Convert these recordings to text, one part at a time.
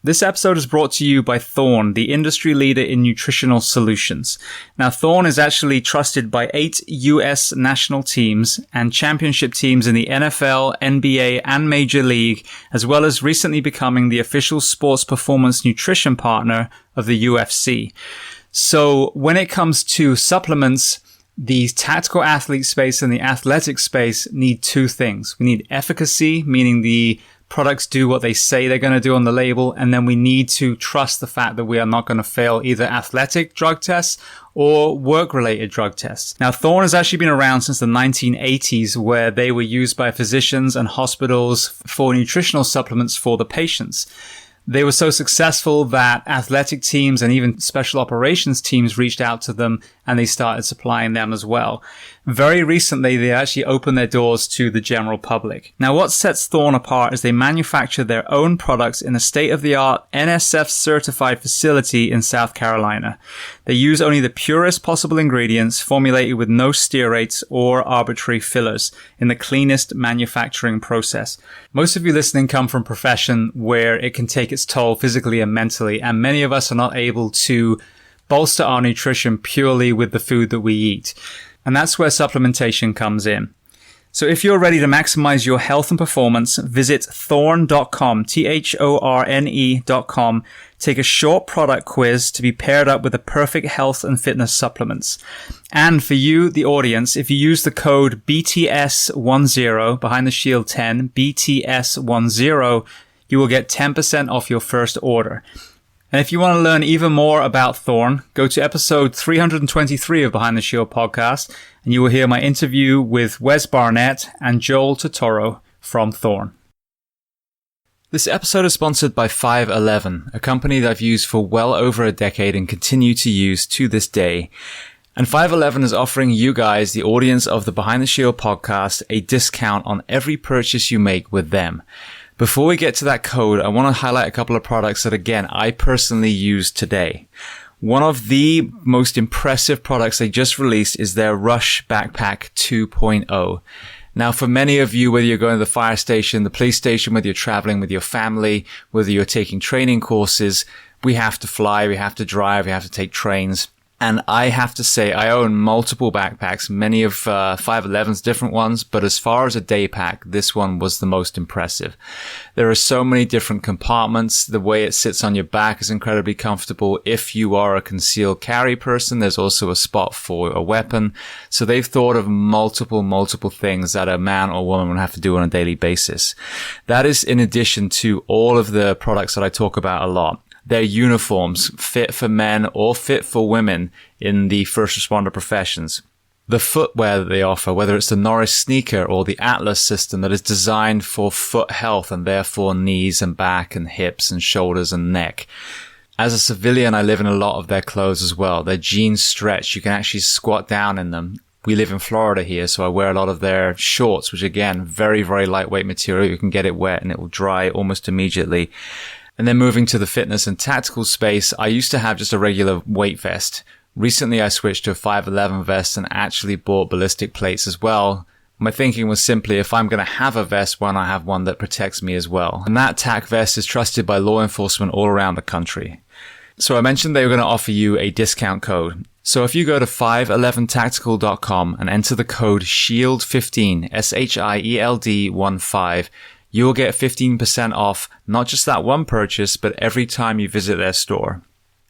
This episode is brought to you by Thorne, the industry leader in nutritional solutions. Now, Thorne is actually trusted by 8 US national teams and championship teams in the NFL, NBA, and Major League, as well as recently becoming the official sports performance nutrition partner of the UFC. So when it comes to supplements, the tactical athlete space and the athletic space need two things. We need efficacy, meaning the products do what they say they're going to do on the label, and then we need to trust the fact that we are not going to fail either athletic drug tests or work-related drug tests. Now, Thorne has actually been around since the 1980s, where they were used by physicians and hospitals for nutritional supplements for the patients. They were so successful that athletic teams and even special operations teams reached out to them and they started supplying them as well. Very recently, they actually opened their doors to the general public. Now, what sets Thorne apart is they manufacture their own products in a state-of-the-art NSF-certified facility in South Carolina. They use only the purest possible ingredients formulated with no stearates or arbitrary fillers in the cleanest manufacturing process. Most of you listening come from a profession where it can take its toll physically and mentally, and many of us are not able to bolster our nutrition purely with the food that we eat. And that's where supplementation comes in. So if you're ready to maximize your health and performance, visit thorne.com, thorne.com. Take a short product quiz to be paired up with the perfect health and fitness supplements. And for you, the audience, if you use the code BTS10, behind the shield 10, BTS10, you will get 10% off your first order. And if you want to learn even more about Thorne, go to episode 323 of Behind the Shield podcast, and you will hear my interview with Wes Barnett and Joel Totoro from Thorne. This episode is sponsored by 511, a company that I've used for well over a decade and continue to use to this day. And 511 is offering you guys, the audience of the Behind the Shield podcast, a discount on every purchase you make with them. Before we get to that code, I want to highlight a couple of products that, again, I personally use today. One of the most impressive products they just released is their Rush Backpack 2.0. Now, for many of you, whether you're going to the fire station, the police station, whether you're traveling with your family, whether you're taking training courses, we have to fly, we have to drive, we have to take trains. And I have to say, I own multiple backpacks, many of 511's different ones, but as far as a day pack, this one was the most impressive. There are so many different compartments. The way it sits on your back is incredibly comfortable. If you are a concealed carry person, there's also a spot for a weapon. So they've thought of multiple things that a man or woman would have to do on a daily basis. That is in addition to all of the products that I talk about a lot. Their uniforms, fit for men or fit for women in the first responder professions. The footwear that they offer, whether it's the Norris sneaker or the Atlas system that is designed for foot health and therefore knees and back and hips and shoulders and neck. As a civilian, I live in a lot of their clothes as well. Their jeans stretch. You can actually squat down in them. We live in Florida here, so I wear a lot of their shorts, which again, very lightweight material. You can get it wet and it will dry almost immediately. And then moving to the fitness and tactical space, I used to have just a regular weight vest. Recently, I switched to a 511 vest and actually bought ballistic plates as well. My thinking was simply, if I'm going to have a vest, why not have one that protects me as well? And that TAC vest is trusted by law enforcement all around the country. So I mentioned they were going to offer you a discount code. So if you go to 511tactical.com and enter the code SHIELD15, SHIELD15, you'll get 15% off, not just that one purchase, but every time you visit their store.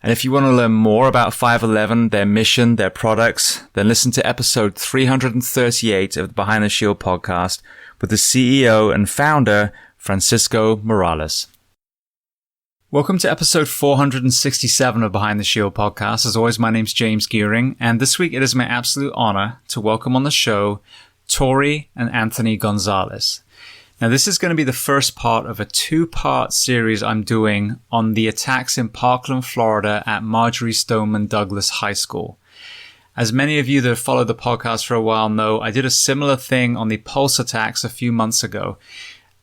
And if you want to learn more about 511, their mission, their products, then listen to episode 338 of the Behind the Shield podcast with the CEO and founder, Francisco Morales. Welcome to episode 467 of Behind the Shield podcast. As always, my name's James Gearing, and this week it is my absolute honor to welcome on the show Tori and Anthony Gonzalez. Now, this is going to be the first part of a two-part series I'm doing on the attacks in Parkland, Florida at Marjory Stoneman Douglas High School. As many of you that have followed the podcast for a while know, I did a similar thing on the Pulse attacks a few months ago.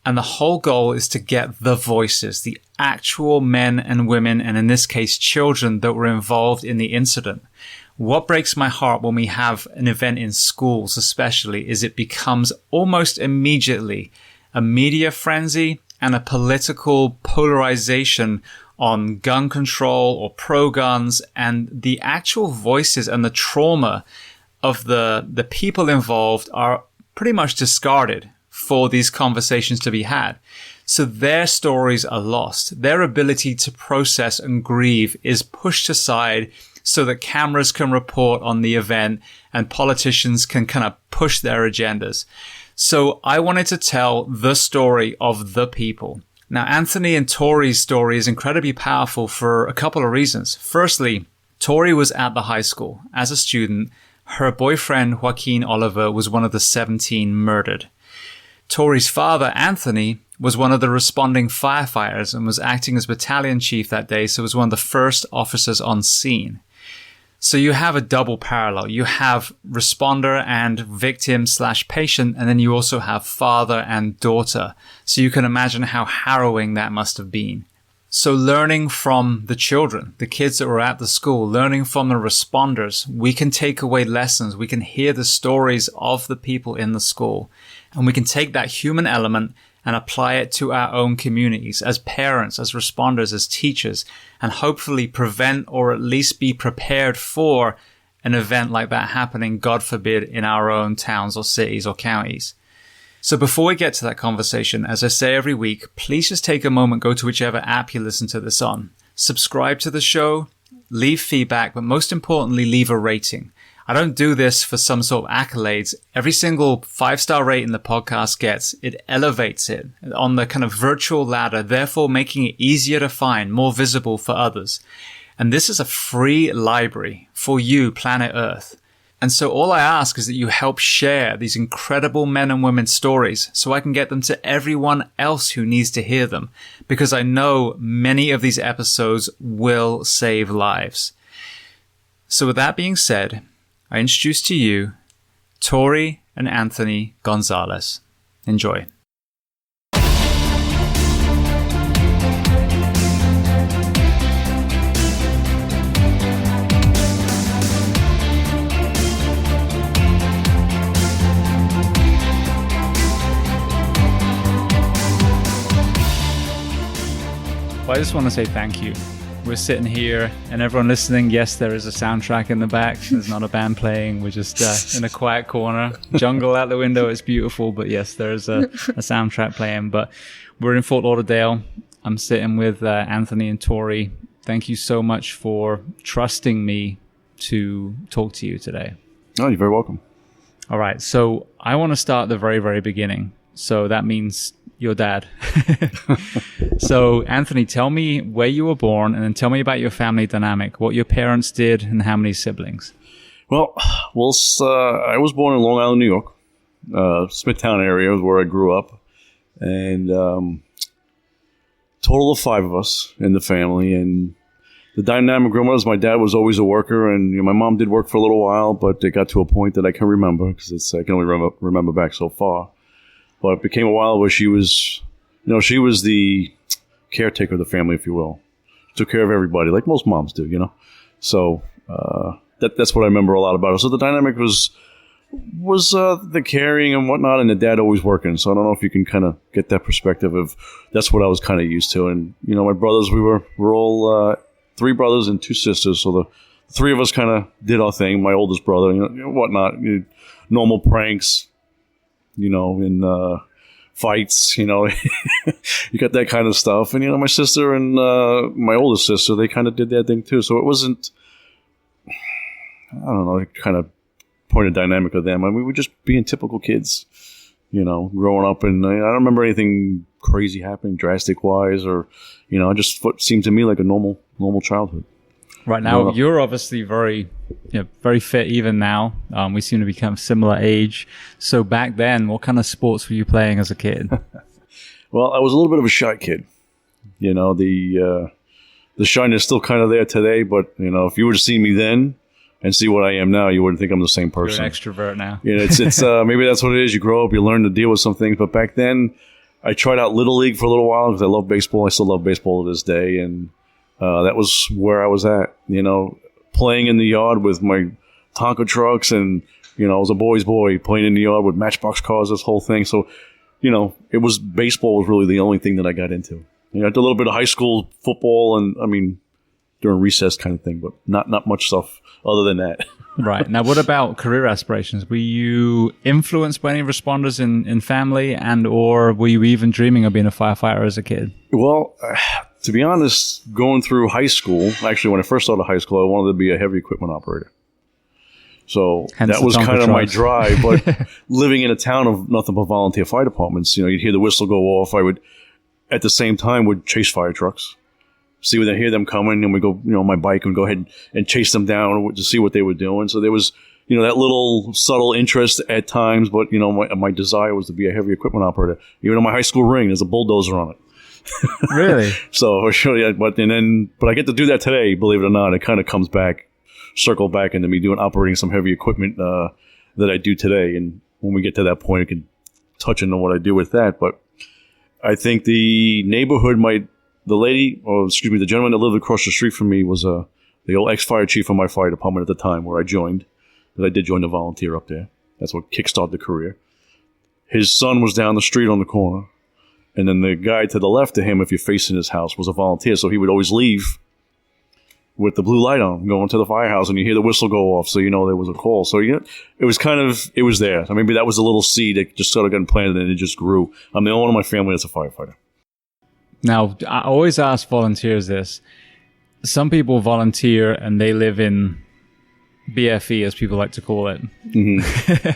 And the whole goal is to get the voices, the actual men and women, and in this case, children that were involved in the incident. What breaks my heart when we have an event in schools especially is it becomes almost immediately a media frenzy and a political polarization on gun control or pro-guns, and the actual voices and the trauma of the people involved are pretty much discarded for these conversations to be had. So their stories are lost. Their ability to process and grieve is pushed aside so that cameras can report on the event and politicians can kind of push their agendas. So I wanted to tell the story of the people. Now, Anthony and Tori's story is incredibly powerful for a couple of reasons. Firstly, Tori was at the high school as a student. Her boyfriend, Joaquin Oliver, was one of the 17 murdered. Tori's father, Anthony, was one of the responding firefighters and was acting as battalion chief that day, so was one of the first officers on scene. So you have a double parallel. You have responder and victim/patient, and then you also have father and daughter. So you can imagine how harrowing that must have been. So learning from the children, the kids that were at the school, learning from the responders, we can take away lessons. We can hear the stories of the people in the school, and we can take that human element and apply it to our own communities as parents, as responders, as teachers, and hopefully prevent or at least be prepared for an event like that happening, God forbid, in our own towns or cities or counties. So before we get to that conversation, as I say every week, please just take a moment, go to whichever app you listen to this on, subscribe to the show, leave feedback, but most importantly, leave a rating. I don't do this for some sort of accolades. Every single 5-star rating the podcast gets, it elevates it on the kind of virtual ladder, therefore making it easier to find, more visible for others. And this is a free library for you, planet Earth. And so all I ask is that you help share these incredible men and women's stories so I can get them to everyone else who needs to hear them, because I know many of these episodes will save lives. So with that being said, I introduce to you Tori and Anthony Gonzalez. Enjoy. Well, I just want to say thank you. We're sitting here and everyone listening, yes, there is a soundtrack in the back. There's not a band playing. We're just in a quiet corner. Jungle out the window. It's beautiful. But yes, there is a soundtrack playing. But we're in Fort Lauderdale. I'm sitting with Anthony and Tori. Thank you so much for trusting me to talk to you today. Oh, you're very welcome. All right. So I want to start at the very, very beginning. So that means your dad. So, Anthony, tell me where you were born and then tell me about your family dynamic, what your parents did and how many siblings. Well, I was born in Long Island, New York. Smithtown area was where I grew up. And total of 5 of us in the family. And the dynamic growing up was my dad was always a worker, and my mom did work for a little while, but it got to a point that I can remember because I can only remember back so far. But it became a while where she was the caretaker of the family, if you will. Took care of everybody, like most moms do, So that's what I remember a lot about her. So the dynamic was the caring and whatnot, and the dad always working. So I don't know if you can kind of get that perspective of that's what I was kind of used to. And my brothers, we're all 3 brothers and 2 sisters. So the 3 of us kind of did our thing. My oldest brother, whatnot, normal pranks. In fights, you got that kind of stuff. And, my sister and my oldest sister, they kind of did that thing too. So it wasn't, I don't know, kind of point of dynamic of them. I mean, we were just being typical kids, growing up. And I don't remember anything crazy happening drastic wise or, it just seemed to me like a normal childhood. Right now, you're obviously very fit even now. We seem to be kind of similar age. So back then, what kind of sports were you playing as a kid? Well, I was a little bit of a shy kid. The shyness is still kind of there today, but, if you were to see me then and see what I am now, you wouldn't think I'm the same person. You're an extrovert now. It's maybe that's what it is. You grow up, you learn to deal with some things. But back then, I tried out Little League for a little while because I love baseball. I still love baseball to this day. And that was where I was at, playing in the yard with my Tonka trucks and, I was a boy's boy playing in the yard with Matchbox cars, this whole thing. So baseball was really the only thing that I got into. I did a little bit of high school football and, during recess kind of thing, but not much stuff other than that. Right. Now, what about career aspirations? Were you influenced by any responders in family, and or were you even dreaming of being a firefighter as a kid? Well, to be honest, going through high school, actually when I first started high school, I wanted to be a heavy equipment operator. So that was kind of my drive. But living in a town of nothing but volunteer fire departments, you'd hear the whistle go off. I would, at the same time, would chase fire trucks. See when I hear them coming, and we go, on my bike and go ahead and chase them down to see what they were doing. So there was, that little subtle interest at times, but my desire was to be a heavy equipment operator. Even on my high school ring, there's a bulldozer on it. Really? So sure, but I get to do that today. Believe it or not, it kind of comes back, circle back into me operating some heavy equipment that I do today. And when we get to that point, I can touch into what I do with that. But I think the neighborhood the gentleman that lived across the street from me was the old ex-fire chief of my fire department at the time where I joined. But I did join the volunteer up there. That's what kickstarted the career. His son was down the street on the corner. And then the guy to the left of him, if you're facing his house, was a volunteer. So he would always leave with the blue light on, going to the firehouse, and you hear the whistle go off. So there was a call. So it was there. So maybe that was a little seed that just sort of got planted and it just grew. I'm the only one in my family that's a firefighter. Now, I always ask volunteers this. Some people volunteer and they live in BFE, as people like to call it. Mm-hmm.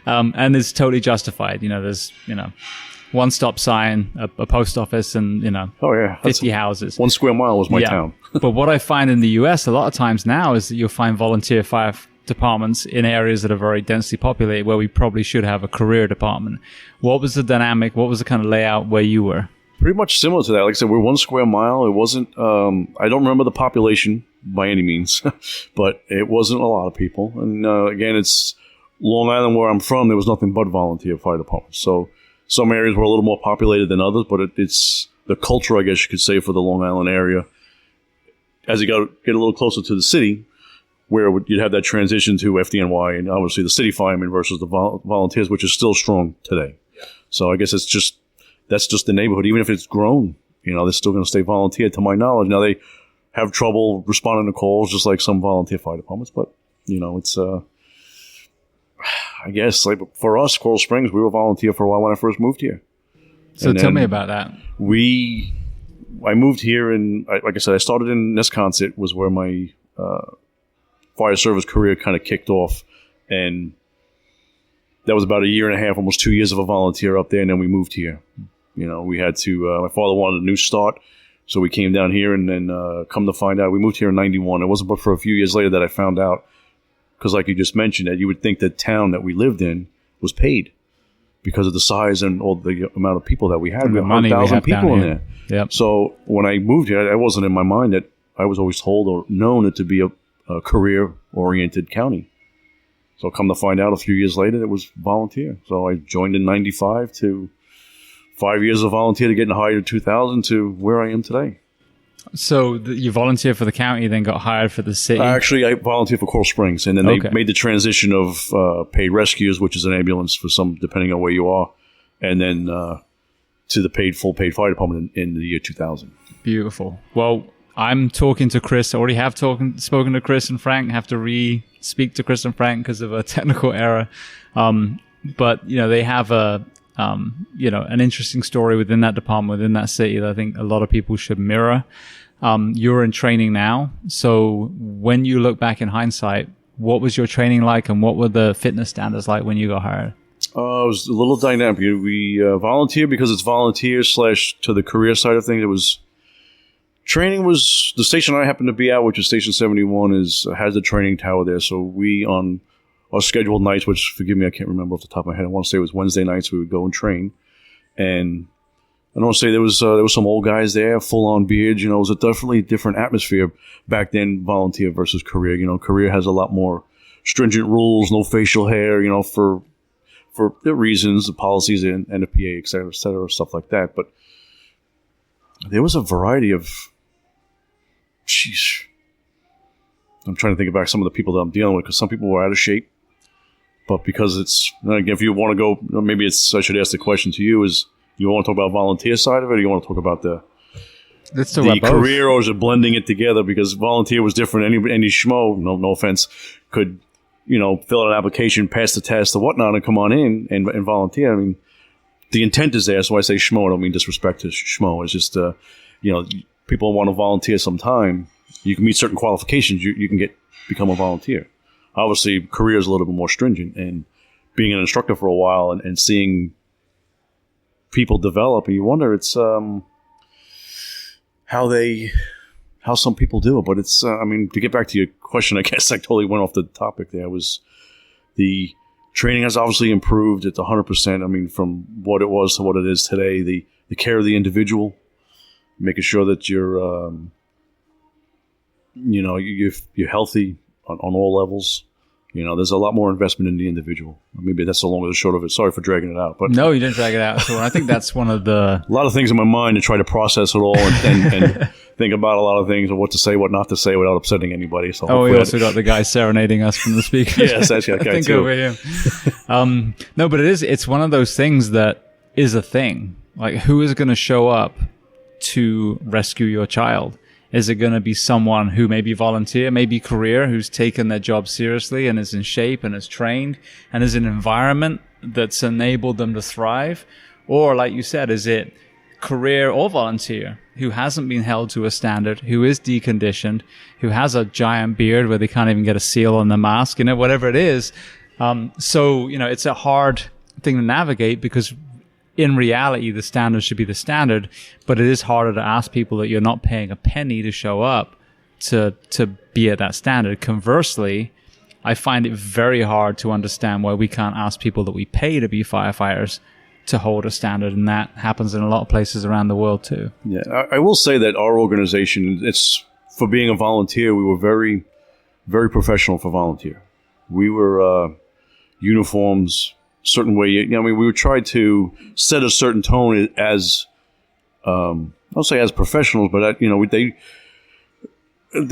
And it's totally justified. There's, one stop sign, a post office, and, 50 houses. 1 square mile was my town. But what I find in the US a lot of times now is that you'll find volunteer fire departments in areas that are very densely populated where we probably should have a career department. What was the dynamic? What was the kind of layout where you were? Pretty much similar to that. Like I said, we're 1 square mile. It wasn't, I don't remember the population by any means, but it wasn't a lot of people. And again, it's Long Island where I'm from. There was nothing but volunteer fire departments. So some areas were a little more populated than others, but it's the culture, I guess you could say, for the Long Island area. As you get a little closer to the city, where you'd have that transition to FDNY and obviously the city firemen versus the volunteers, which is still strong today. Yeah. So I guess that's just the neighborhood. Even if it's grown, they're still going to stay volunteer to my knowledge. Now, they have trouble responding to calls just like some volunteer fire departments, but, it's, I guess, like for us, Coral Springs, we were volunteer for a while when I first moved here. So tell me about that. I moved here and, like I said, I started in Nesconset, was where my fire service career kind of kicked off. And that was about 1.5 years, almost 2 years of a volunteer up there. And then we moved here. We had to, my father wanted a new start. So we came down here and then come to find out, we moved here in 91. It wasn't but for a few years later that I found out, because like you just mentioned, that you would think the town that we lived in was paid because of the size and all the amount of people that we had. We had 100,000 people in there. Yep. So when I moved here, I wasn't in my mind that I was always told or known it to be a career-oriented county. So come to find out a few years later, it was volunteer. So I joined in 95 to 5 years of volunteer to getting hired in 2000 to where I am today. So you volunteered for the county, then got hired for the city? Actually, I volunteered for Coral Springs, and then they made the transition of paid rescues, which is an ambulance for some, depending on where you are, and then to the full paid fire department in the year 2000. Beautiful. Well, I'm talking to Chris. I already have spoken to Chris and Frank. I have to re-speak to Chris and Frank because of a technical error. But, they have an interesting story within that department, within that city that I think a lot of people should mirror. You're in training now. So when you look back in hindsight, what was your training like and what were the fitness standards like when you got hired? It was a little dynamic. We volunteer because it's volunteer / to the career side of things. Training was the station I happened to be at, which is Station 71, has the training tower there. So we on our scheduled nights, which, forgive me, I can't remember off the top of my head. I want to say it was Wednesday nights we would go and train. And I want to say there was some old guys there, full-on beards. It was a definitely different atmosphere back then, volunteer versus career. Career has a lot more stringent rules, no facial hair, for the reasons, the policies, and NFPA, et cetera, stuff like that. But there was a variety of, I'm trying to think about some of the people that I'm dealing with, because some people were out of shape. But because it's, again, if you want to go, maybe I should ask the question to you is, you want to talk about volunteer side of it, or you want to talk about Let's talk about career, both. or is it blending it together? Because volunteer was different. Any schmo, no offense, could, fill out an application, pass the test or whatnot, and come on in and volunteer. I mean, the intent is there. So when I say schmo, I don't mean disrespect to schmo. It's just, people want to volunteer sometime. You can meet certain qualifications. You can become a volunteer. Obviously, career is a little bit more stringent, and being an instructor for a while and seeing people develop, and you wonder how some people do it. But it's to get back to your question, I guess I totally went off the topic there. Was the training has obviously improved. It's 100%. From what it was to what it is today. The care of the individual, making sure that you're you're healthy on all levels. There's a lot more investment in the individual. Maybe that's the long or the short of it. Sorry for dragging it out. But no, you didn't drag it out. So I think that's one of the... A lot of things in my mind to try to process it all and think about a lot of things and what to say, what not to say without upsetting anybody. So we also got the guy serenading us from the speakers. Yes, that's that guy I think too. over him. No, but it's one of those things that is a thing. Like, who is going to show up to rescue your child? Is it going to be someone who may be volunteer, maybe career, who's taken their job seriously and is in shape and is trained and is in an environment that's enabled them to thrive? Or, like you said, is it career or volunteer who hasn't been held to a standard, who is deconditioned, who has a giant beard where they can't even get a seal on the mask, whatever it is. So, it's a hard thing to navigate because in reality, the standard should be the standard, but it is harder to ask people that you're not paying a penny to show up to be at that standard. Conversely, I find it very hard to understand why we can't ask people that we pay to be firefighters to hold a standard, and that happens in a lot of places around the world too. Yeah, I will say that our organization, it's for being a volunteer, we were very, very professional for volunteer. We were uniforms. Certain way, we would try to set a certain tone as, I'll say as professionals, but they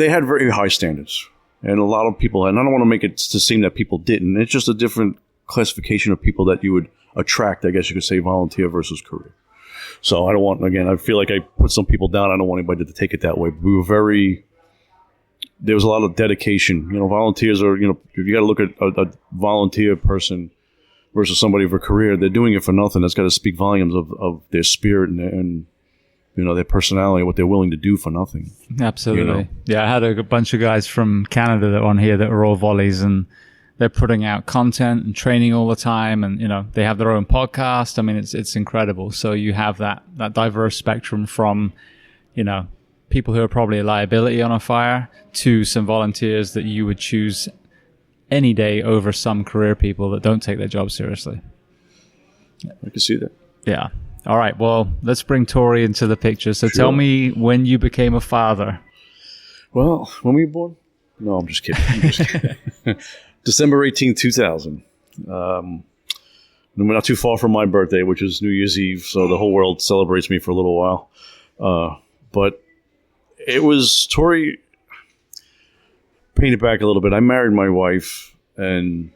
had very high standards, and a lot of people, and I don't want to make it to seem that people didn't. It's just a different classification of people that you would attract, I guess you could say, volunteer versus career. So I don't want, again, I feel like I put some people down. I don't want anybody to take it that way. But we were there was a lot of dedication. Volunteers are, if you got to look at a volunteer person versus somebody for career, they're doing it for nothing. That's got to speak volumes of their spirit and their personality, what they're willing to do for nothing. Absolutely. Yeah, I had a bunch of guys from Canada that were on here that were all volleys, and they're putting out content and training all the time, and they have their own podcast. It's incredible. So you have that diverse spectrum from people who are probably a liability on a fire to some volunteers that you would choose any day over some career people that don't take their job seriously. I can see that. Yeah. All right. Well, let's bring Tori into the picture. So Tell me when you became a father. Well, when were you born? No, I'm just kidding. December 18th, 2000. We're not too far from my birthday, which is New Year's Eve. So the whole world celebrates me for a little while. But it was Tori. Paint it back a little bit. I married my wife, and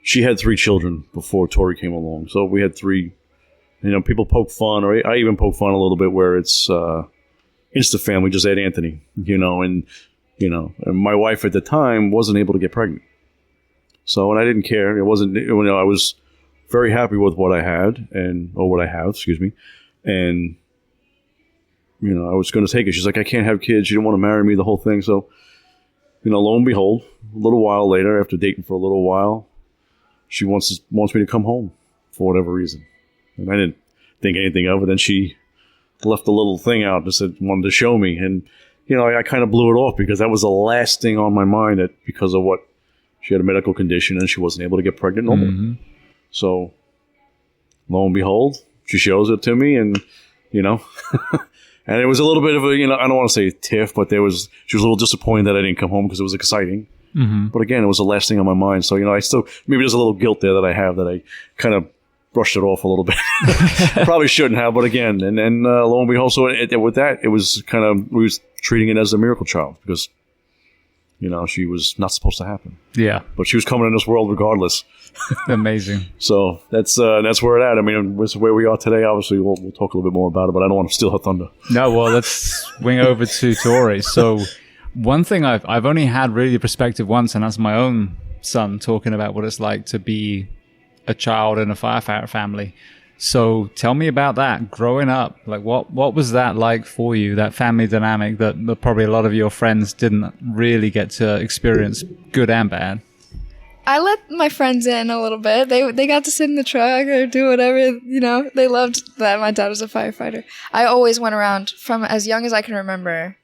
she had 3 children before Tori came along. So we had 3. People poke fun, or I even poke fun a little bit, where it's Insta family, just add Anthony. And my wife at the time wasn't able to get pregnant. So, and I didn't care. It wasn't. I was very happy with what I had, or what I have. Excuse me, and I was going to take it. She's like, I can't have kids. She didn't want to marry me. The whole thing. So. Lo and behold, a little while later, after dating for a little while, she wants me to come home for whatever reason. And I didn't think anything of it. And she left a little thing out that said, wanted to show me. And, I kind of blew it off because that was the last thing on my mind, that because of what she had a medical condition and she wasn't able to get pregnant normally. Mm-hmm. So, lo and behold, she shows it to me, and, and it was a little bit of a, I don't want to say tiff, but she was a little disappointed that I didn't come home because it was exciting. Mm-hmm. But again, it was the last thing on my mind. So, I still, maybe there's a little guilt there that I have, that I kind of brushed it off a little bit. Probably shouldn't have, but again, and then lo and behold, so with that, it was kind of, we was treating it as a miracle child because, she was not supposed to happen. Yeah. But she was coming in this world regardless. Amazing. So that's where it's at. I mean, it's where we are today. Obviously, we'll talk a little bit more about it, but I don't want to steal her thunder. No, well, let's swing over to Tori. So one thing I've only had really the perspective once, and that's my own son talking about what it's like to be a child in a firefighter family. So tell me about that growing up. Like what was that like for you, that family dynamic that probably a lot of your friends didn't really get to experience, good and bad? I let my friends in a little bit. They got to sit in the truck or do whatever, They loved that my dad was a firefighter. I always went around from as young as I can remember.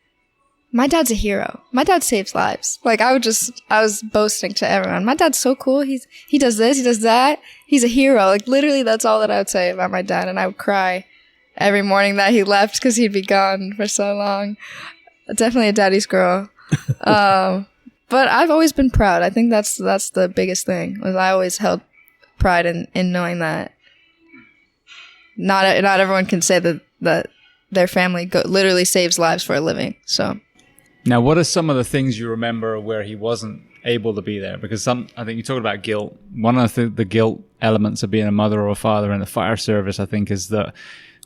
My dad's a hero. My dad saves lives. Like I was boasting to everyone. My dad's so cool. He does this, he does that. He's a hero. Like literally that's all that I would say about my dad. And I would cry every morning that he left because he'd be gone for so long. Definitely a daddy's girl. But I've always been proud. I think that's the biggest thing. Was I always held pride in knowing that not everyone can say that their family literally saves lives for a living. So. Now, what are some of the things you remember where he wasn't able to be there? Because I think you talked about guilt. One of the guilt elements of being a mother or a father in the fire service, I think, is that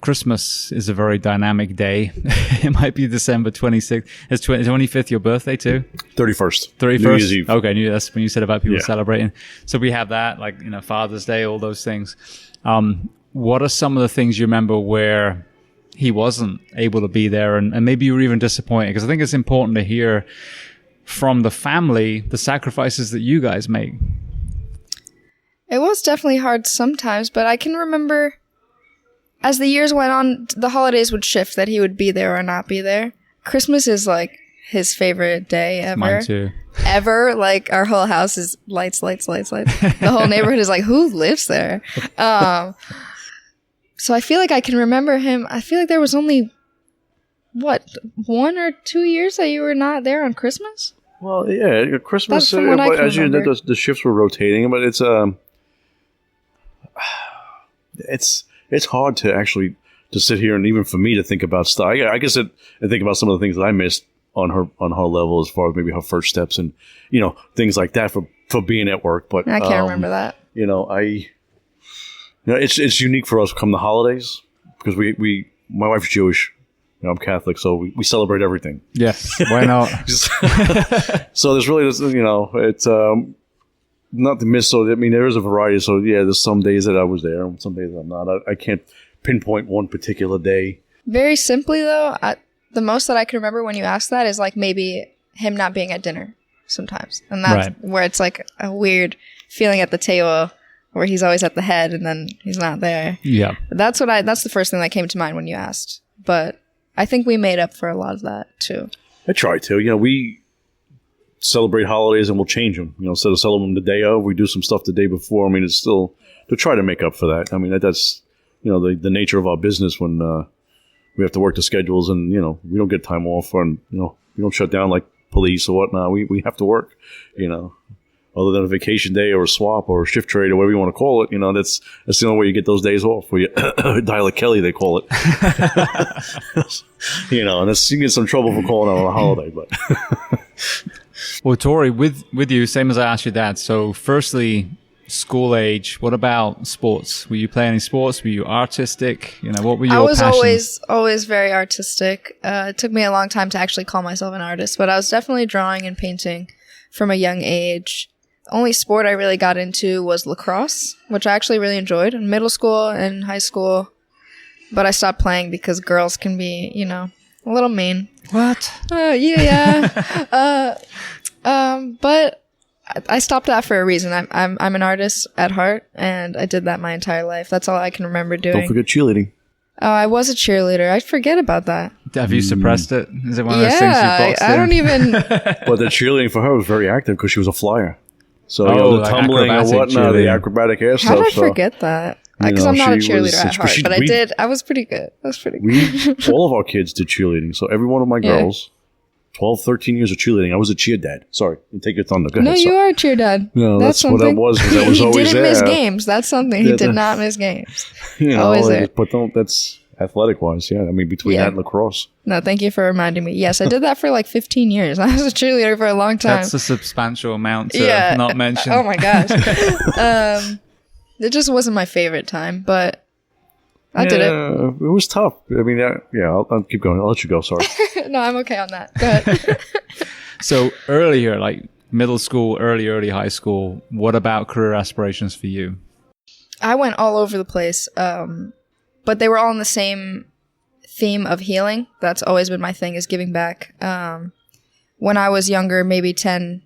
Christmas is a very dynamic day. It might be December 26th. Is 25th your birthday too? 31st. 31st? New Year's Eve. Okay, that's when you said about people celebrating. So we have that, like, Father's Day, all those things. What are some of the things you remember where he wasn't able to be there, and maybe you were even disappointed? Because I think it's important to hear from the family the sacrifices that you guys make. It was definitely hard sometimes, but I can remember as the years went on, the holidays would shift that he would be there or not be there. Christmas is like his favorite day ever. Mine too. Ever. Like our whole house is lights. The whole neighborhood is like, who lives there? So I feel like I can remember him. I feel like there was only, 1 or 2 years that you were not there on Christmas? Well, yeah, Christmas, That's from what I can as you remember. the shifts were rotating, but it's hard to actually to sit here and even for me to think about stuff. I guess I think about some of the things that I missed on her level as far as maybe her first steps and, things like that for being at work. But I can't remember that. It's unique for us come the holidays because my wife's Jewish, I'm Catholic, so we celebrate everything. Yes, why not? So there's really this, it's not to miss. So I mean, there is a variety. So yeah, there's some days that I was there, and some days I'm not. I can't pinpoint one particular day. Very simply though, the most that I can remember when you ask that is like maybe him not being at dinner sometimes, and that's right. Where it's like a weird feeling at the table. Where he's always at the head and then he's not there. Yeah. That's the first thing that came to mind when you asked. But I think we made up for a lot of that too. I try to. We celebrate holidays and we'll change them. Instead of celebrating them the day of, we do some stuff the day before. I mean, it's still to try to make up for that. I mean, that's, the nature of our business when we have to work the schedules and, we don't get time off and, we don't shut down like police or whatnot. We have to work, Other than a vacation day or a swap or a shift trade or whatever you want to call it, that's the only way you get those days off. Where you dial a Kelly, they call it. And that's, you get some trouble for calling out on a holiday. But well, Tori, with you, same as I asked your dad. So, firstly, school age. What about sports? Were you playing any sports? Were you artistic? What were your passions? I was always very artistic. It took me a long time to actually call myself an artist, but I was definitely drawing and painting from a young age. The only sport I really got into was lacrosse, which I actually really enjoyed in middle school and high school. But I stopped playing because girls can be, a little mean. What? Yeah. But I stopped that for a reason. I'm an artist at heart, and I did that my entire life. That's all I can remember doing. don't forget cheerleading. Oh, I was a cheerleader. I forget about that. Have you suppressed it? Is it one of those things you boxed I don't even... But the cheerleading for her was very active because she was a flyer. So, the like tumbling and whatnot, the acrobatic air stuff. How did I forget that? Because I'm not a cheerleader at heart, but I was pretty good. All of our kids did cheerleading. So every one of my girls, 12, 13 years of cheerleading. I was a cheer dad. Sorry, you take your thunder. Go ahead. You are a cheer dad. No, that's what that was. That was he always didn't there. miss games. That's something. He did not miss games. Always there. But that's athletic-wise, yeah. I mean, between that and lacrosse. No, thank you for reminding me. Yes, I did that for like 15 years. I was a cheerleader for a long time. That's a substantial amount to not mention. Oh my gosh. It just wasn't my favorite time, but I did it. It was tough. I mean, I'll keep going. I'll let you go, sorry. No, I'm okay on that. Go ahead. So earlier, like middle school, early high school, what about career aspirations for you? I went all over the place, but they were all in the same theme of healing. That's always been my thing, is giving back. When I was younger, maybe 10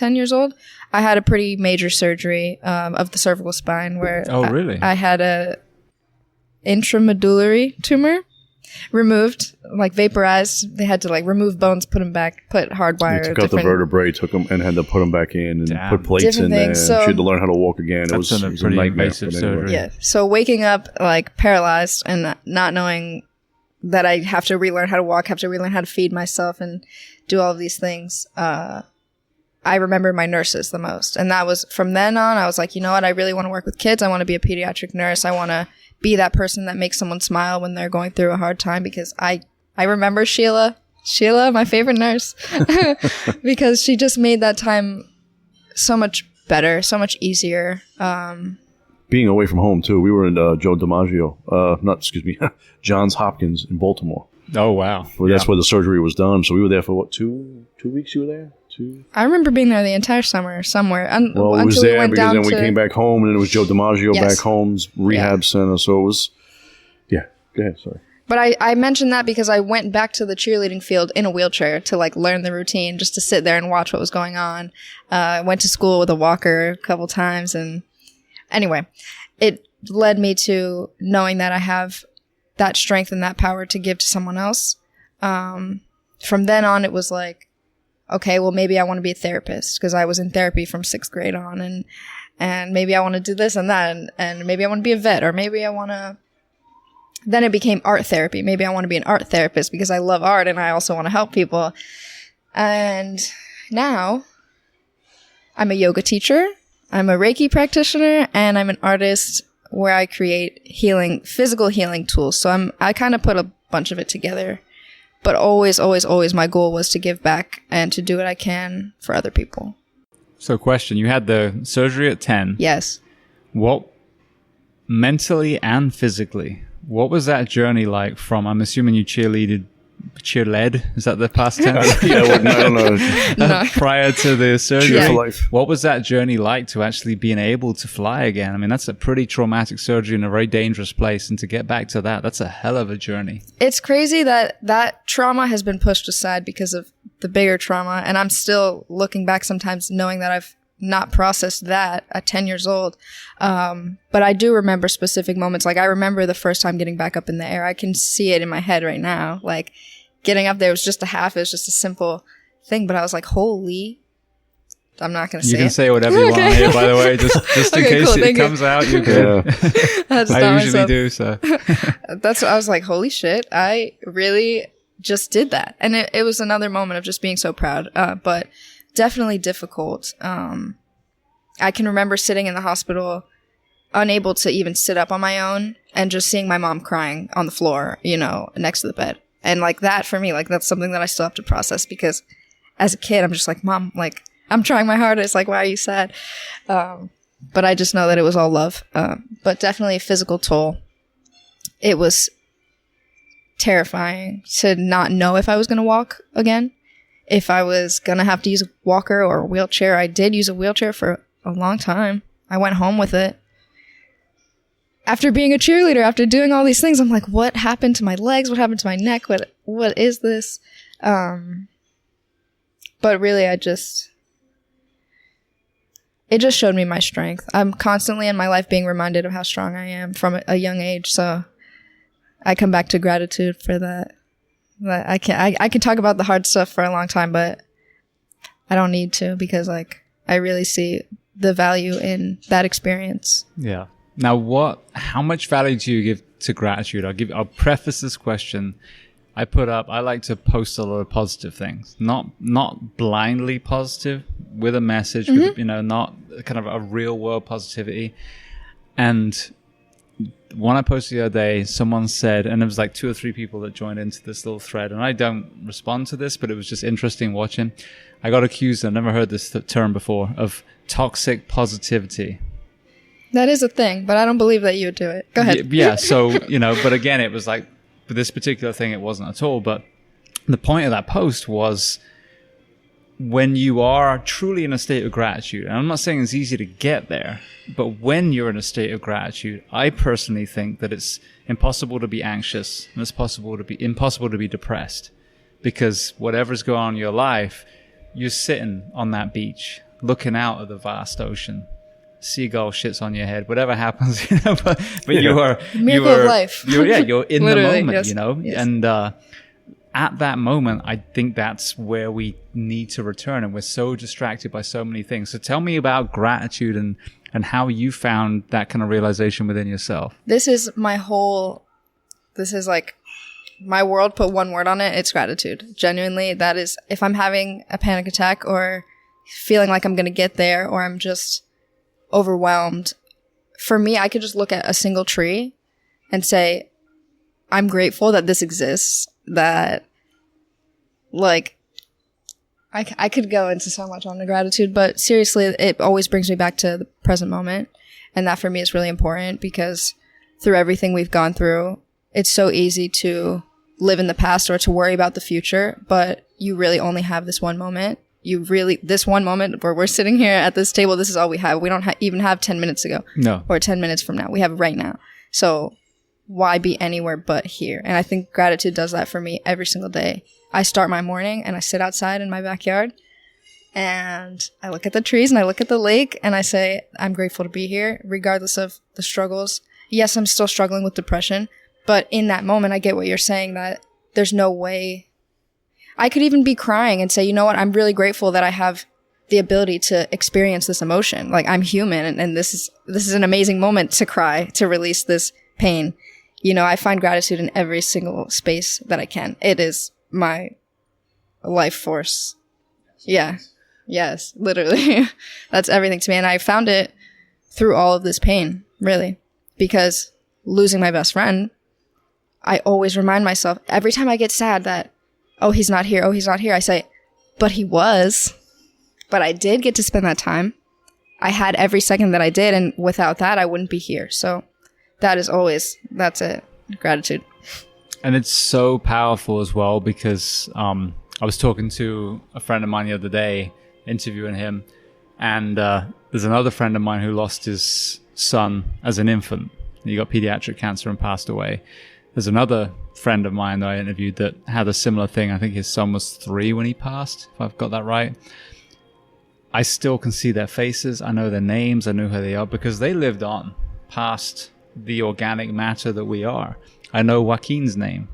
years old, I had a pretty major surgery of the cervical spine where really? I had a intramedullary tumor removed, like vaporized. They had to like remove bones, put them back, put hard wire. You took out the vertebrae, took them, and had to put them back in, and put plates in there. So, she had to learn how to walk again. It was a pretty invasive surgery. Yeah. So waking up like paralyzed and not knowing that I have to relearn how to walk, have to relearn how to feed myself, and do all of these things. I remember my nurses the most, and that was from then on. I was like, you know what? I really want to work with kids. I want to be a pediatric nurse. I want to be that person that makes someone smile when they're going through a hard time, because I remember Sheila, my favorite nurse, because she just made that time so much better, so much easier. Being away from home too. We were in Joe DiMaggio, Johns Hopkins in Baltimore. Oh wow! Well, that's where the surgery was done. So we were there for what, 2 weeks? You were there? 2. I remember being there the entire summer somewhere. Well, it was there because then we came back home, and then it was Joe DiMaggio back home's rehab center. So it was, go ahead, sorry. But I mentioned that because I went back to the cheerleading field in a wheelchair to like learn the routine, just to sit there and watch what was going on. I went to school with a walker a couple times, and anyway, it led me to knowing that I have that strength and that power to give to someone else. From then on, it was like, okay, well, maybe I want to be a therapist, because I was in therapy from 6th grade on, and maybe I want to do this and that, and maybe I want to be a vet, or maybe I want to. Then it became art therapy. Maybe I want to be an art therapist because I love art and I also want to help people. And now I'm a yoga teacher, I'm a Reiki practitioner, and I'm an artist where I create physical healing tools. So I kind of put a bunch of it together. But always, always, always my goal was to give back and to do what I can for other people. So question, you had the surgery at 10. Yes. What, mentally and physically, what was that journey like from, I'm assuming you cheerled, is that the past tense? I don't know. No. Prior to the surgery. Cheer for life. What was that journey like to actually being able to fly again? I mean, that's a pretty traumatic surgery in a very dangerous place. And to get back to that's a hell of a journey. It's crazy that trauma has been pushed aside because of the bigger trauma. And I'm still looking back sometimes knowing that I've not processed that at 10 years old. But I do remember specific moments. Like I remember the first time getting back up in the air. I can see it in my head right now. Like getting up there was just it was just a simple thing. But I was like, holy, I'm not going to say it. You can say whatever you want here, by the way, just in case it comes out, you're good. Yeah. I usually do, so. That's what I was like, holy shit, I really just did that. And it was another moment of just being so proud. But definitely difficult. I can remember sitting in the hospital, unable to even sit up on my own, and just seeing my mom crying on the floor, next to the bed. And like that for me, like that's something that I still have to process, because as a kid, I'm just like, Mom, like I'm trying my hardest. Like, why are you sad? But I just know that it was all love. But definitely a physical toll. It was terrifying to not know if I was going to walk again. If I was going to have to use a walker or a wheelchair. I did use a wheelchair for a long time. I went home with it. After being a cheerleader, after doing all these things, I'm like, what happened to my legs? What happened to my neck? What is this? But really, it just showed me my strength. I'm constantly in my life being reminded of how strong I am from a young age. So I come back to gratitude for that. I can talk about the hard stuff for a long time, but I don't need to, because like I really see the value in that experience. Yeah. Now, how much value do you give to gratitude? I'll preface this question. I like to post a lot of positive things, not blindly positive, with a message, with, not kind of a real world positivity. And one I posted the other day, someone said, and there was like 2 or 3 people that joined into this little thread, and I don't respond to this, but it was just interesting watching. I got accused, I've never heard this term before, of toxic positivity. That is a thing, but I don't believe that you would do it. Go ahead. Yeah, so, but again, it was like, for this particular thing, it wasn't at all. But the point of that post was, when you are truly in a state of gratitude, and I'm not saying it's easy to get there, but when you're in a state of gratitude, I personally think that it's impossible to be anxious, and it's impossible to be depressed, because whatever's going on in your life, you're sitting on that beach, looking out at the vast ocean. Seagull shits on your head, whatever happens, but you are miracle of life. You're in the moment, yes. Yes. and at that moment, I think that's where we need to return, and we're so distracted by so many things. So tell me about gratitude and how you found that kind of realization within yourself. This is like my world. Put one word on it, it's gratitude. Genuinely, that is, if I'm having a panic attack or feeling like I'm going to get there, or I'm just overwhelmed, for me, I could just look at a single tree and say, I'm grateful that this exists, that, like, I could go into so much on the gratitude, but seriously, it always brings me back to the present moment. And that for me is really important, because through everything we've gone through, it's so easy to live in the past or to worry about the future, but you really only have this one moment. This one moment where we're sitting here at this table, this is all we have. We don't even have 10 minutes ago. No. Or 10 minutes from now. We have it right now. So why be anywhere but here? And I think gratitude does that for me every single day. I start my morning and I sit outside in my backyard and I look at the trees and I look at the lake and I say, I'm grateful to be here, regardless of the struggles. Yes, I'm still struggling with depression, but in that moment, I get what you're saying, that there's no way. I could even be crying and say, you know what, I'm really grateful that I have the ability to experience this emotion. Like, I'm human, and this is an amazing moment to cry, to release this pain. I find gratitude in every single space that I can. It is my life force. Yeah. Yes, literally. That's everything to me. And I found it through all of this pain, really. Because losing my best friend, I always remind myself, every time I get sad that, oh, he's not here, I say, but he was. But I did get to spend that time. I had every second that I did, and without that, I wouldn't be here. So that's it. Gratitude. And it's so powerful as well, because I was talking to a friend of mine the other day, interviewing him, and there's another friend of mine who lost his son as an infant. He got pediatric cancer and passed away. There's another friend of mine that I interviewed that had a similar thing. I think his son was 3 when he passed, if I've got that right. I still can see their faces. I know their names. I know who they are, because they lived on past the organic matter that we are. I know Joaquin's name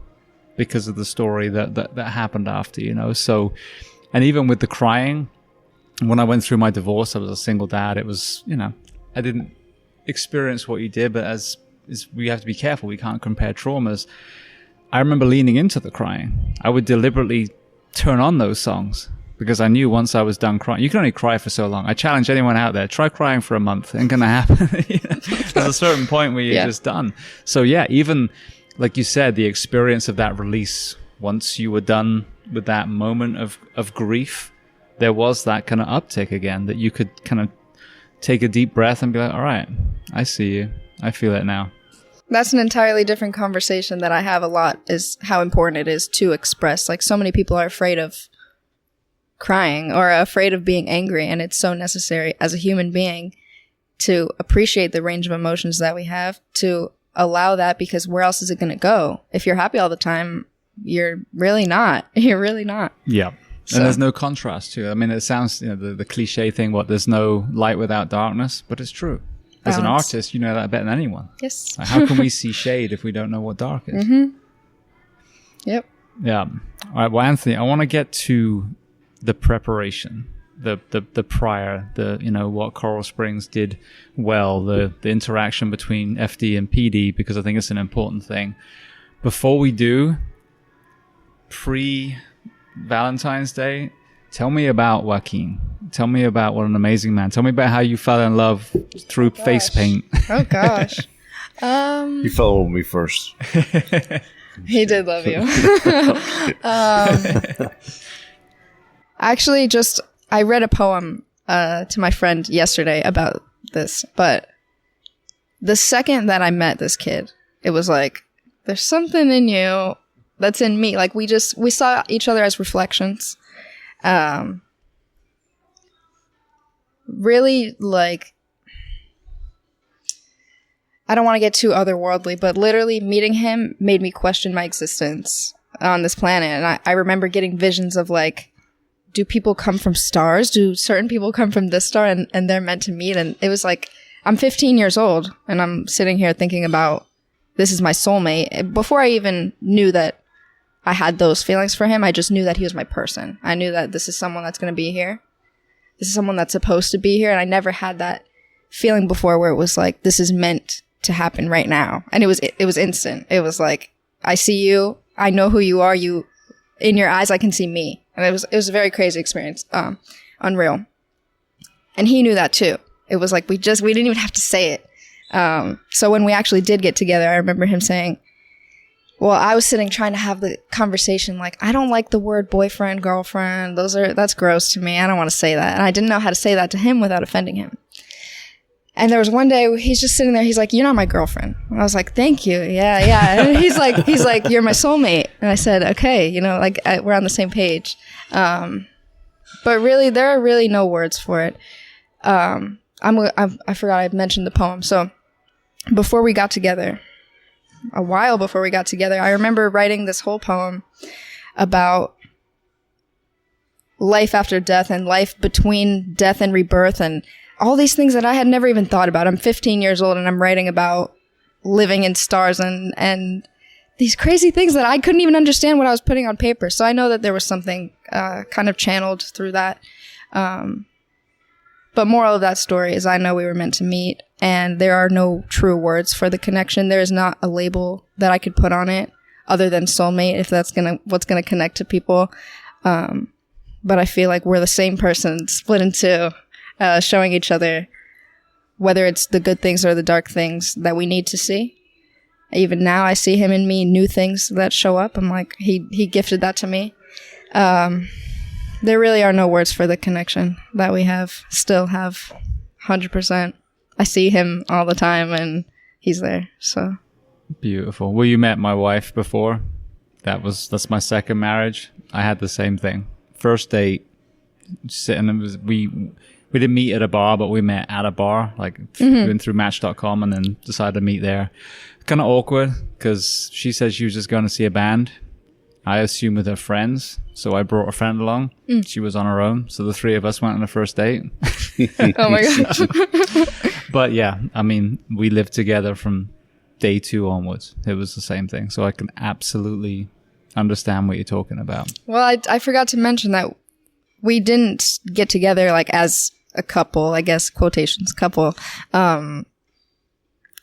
because of the story that happened after, So, and even with the crying, when I went through my divorce, I was a single dad. It was, I didn't experience what you did, but as we have to be careful. We can't compare traumas. I remember leaning into the crying. I would deliberately turn on those songs, because I knew once I was done crying, you can only cry for so long. I challenge anyone out there, try crying for a month. Ain't gonna happen. There's a certain point where you're just done. So yeah, even like you said, the experience of that release, once you were done with that moment of grief, there was that kind of uptick again, that you could kind of take a deep breath and be like, all right, I see you. I feel it now. That's an entirely different conversation that I have a lot, is how important it is to express. Like, so many people are afraid of crying or afraid of being angry, and it's so necessary as a human being to appreciate the range of emotions that we have, to allow that, because where else is it going to go? If you're happy all the time, you're really not. You're really not. Yeah. So. And there's no contrast to it. I mean, it sounds, the cliche thing, there's no light without darkness, but it's true. As an artist, you know that better than anyone. Yes. Like, how can we see shade if we don't know what dark is? Mm-hmm. Yep. Yeah. All right. Well, Anthony, I want to get to the preparation, the prior, what Coral Springs did well, the interaction between FD and PD, because I think it's an important thing. Before we do, pre-Valentine's Day, tell me about Joaquin. Tell me about what an amazing man. Tell me about how you fell in love through face paint. Oh, gosh. He fell with me first. He did love you. Actually, I read a poem to my friend yesterday about this, but the second that I met this kid, it was like, there's something in you that's in me. Like, we saw each other as reflections. Really, like, I don't want to get too otherworldly, but literally meeting him made me question my existence on this planet. And I remember getting visions of, like, do people come from stars? Do certain people come from this star and they're meant to meet? And it was like, I'm 15 years old and I'm sitting here thinking about, this is my soulmate. Before I even knew that I had those feelings for him, I just knew that he was my person. I knew that this is someone that's going to be here. This is someone that's supposed to be here. And I never had that feeling before where it was like, this is meant to happen right now. And it was instant. It was like, I see you. I know who you are. You, in your eyes, I can see me. And it was a very crazy experience. Unreal. And he knew that too. It was like, we didn't even have to say it. So when we actually did get together, I remember him saying, well, I was sitting trying to have the conversation like, I don't like the word boyfriend, girlfriend. That's gross to me. I don't want to say that. And I didn't know how to say that to him without offending him. And there was one day he's just sitting there. He's like, you're not my girlfriend. And I was like, thank you. Yeah. And he's like, you're my soulmate. And I said, okay, like we're on the same page. But really, there are really no words for it. I forgot I mentioned the poem. So before we got together, a while before we got together, I remember writing this whole poem about life after death and life between death and rebirth and all these things that I had never even thought about. I'm 15 years old and I'm writing about living in stars and these crazy things that I couldn't even understand what I was putting on paper. So I know that there was something kind of channeled through that. But moral of that story is I know we were meant to meet, and there are no true words for the connection. There is not a label that I could put on it other than soulmate, if that's what's gonna connect to people. But I feel like we're the same person split in two, showing each other whether it's the good things or the dark things that we need to see. Even now, I see him in me, new things that show up. I'm like, he gifted that to me. There really are no words for the connection that we still have 100%. I see him all the time and he's there, so. Beautiful. Well, you met my wife before. That's my second marriage. I had the same thing. First date, sitting, we didn't meet at a bar, but we met at a bar, like went through Match.com and then decided to meet there. Kind of awkward because she said she was just going to see a band. I assumed with her friends, so I brought a friend along. She was on her own, so the three of us went on a first date. Oh my gosh. But yeah, I mean, we lived together from day 2 onwards. It was the same thing, so I can absolutely understand what you're talking about. Well, I forgot to mention that we didn't get together like as a couple, I guess, quotations, couple,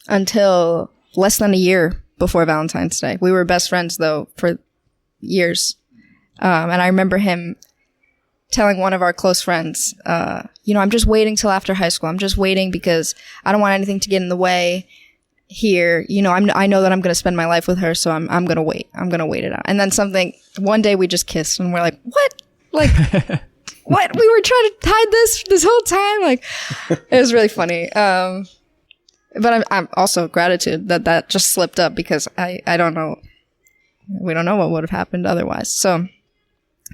until less than a year before Valentine's Day. We were best friends, though, for years. And I remember him telling one of our close friends, I'm just waiting till after high school. I'm just waiting because I don't want anything to get in the way here. I know that I'm going to spend my life with her, so I'm going to wait. I'm going to wait it out. And then one day we just kissed and we're like, what? Like, what? We were trying to hide this whole time? Like, it was really funny. But I'm also gratitude that just slipped up because I don't know. We don't know what would have happened otherwise. So,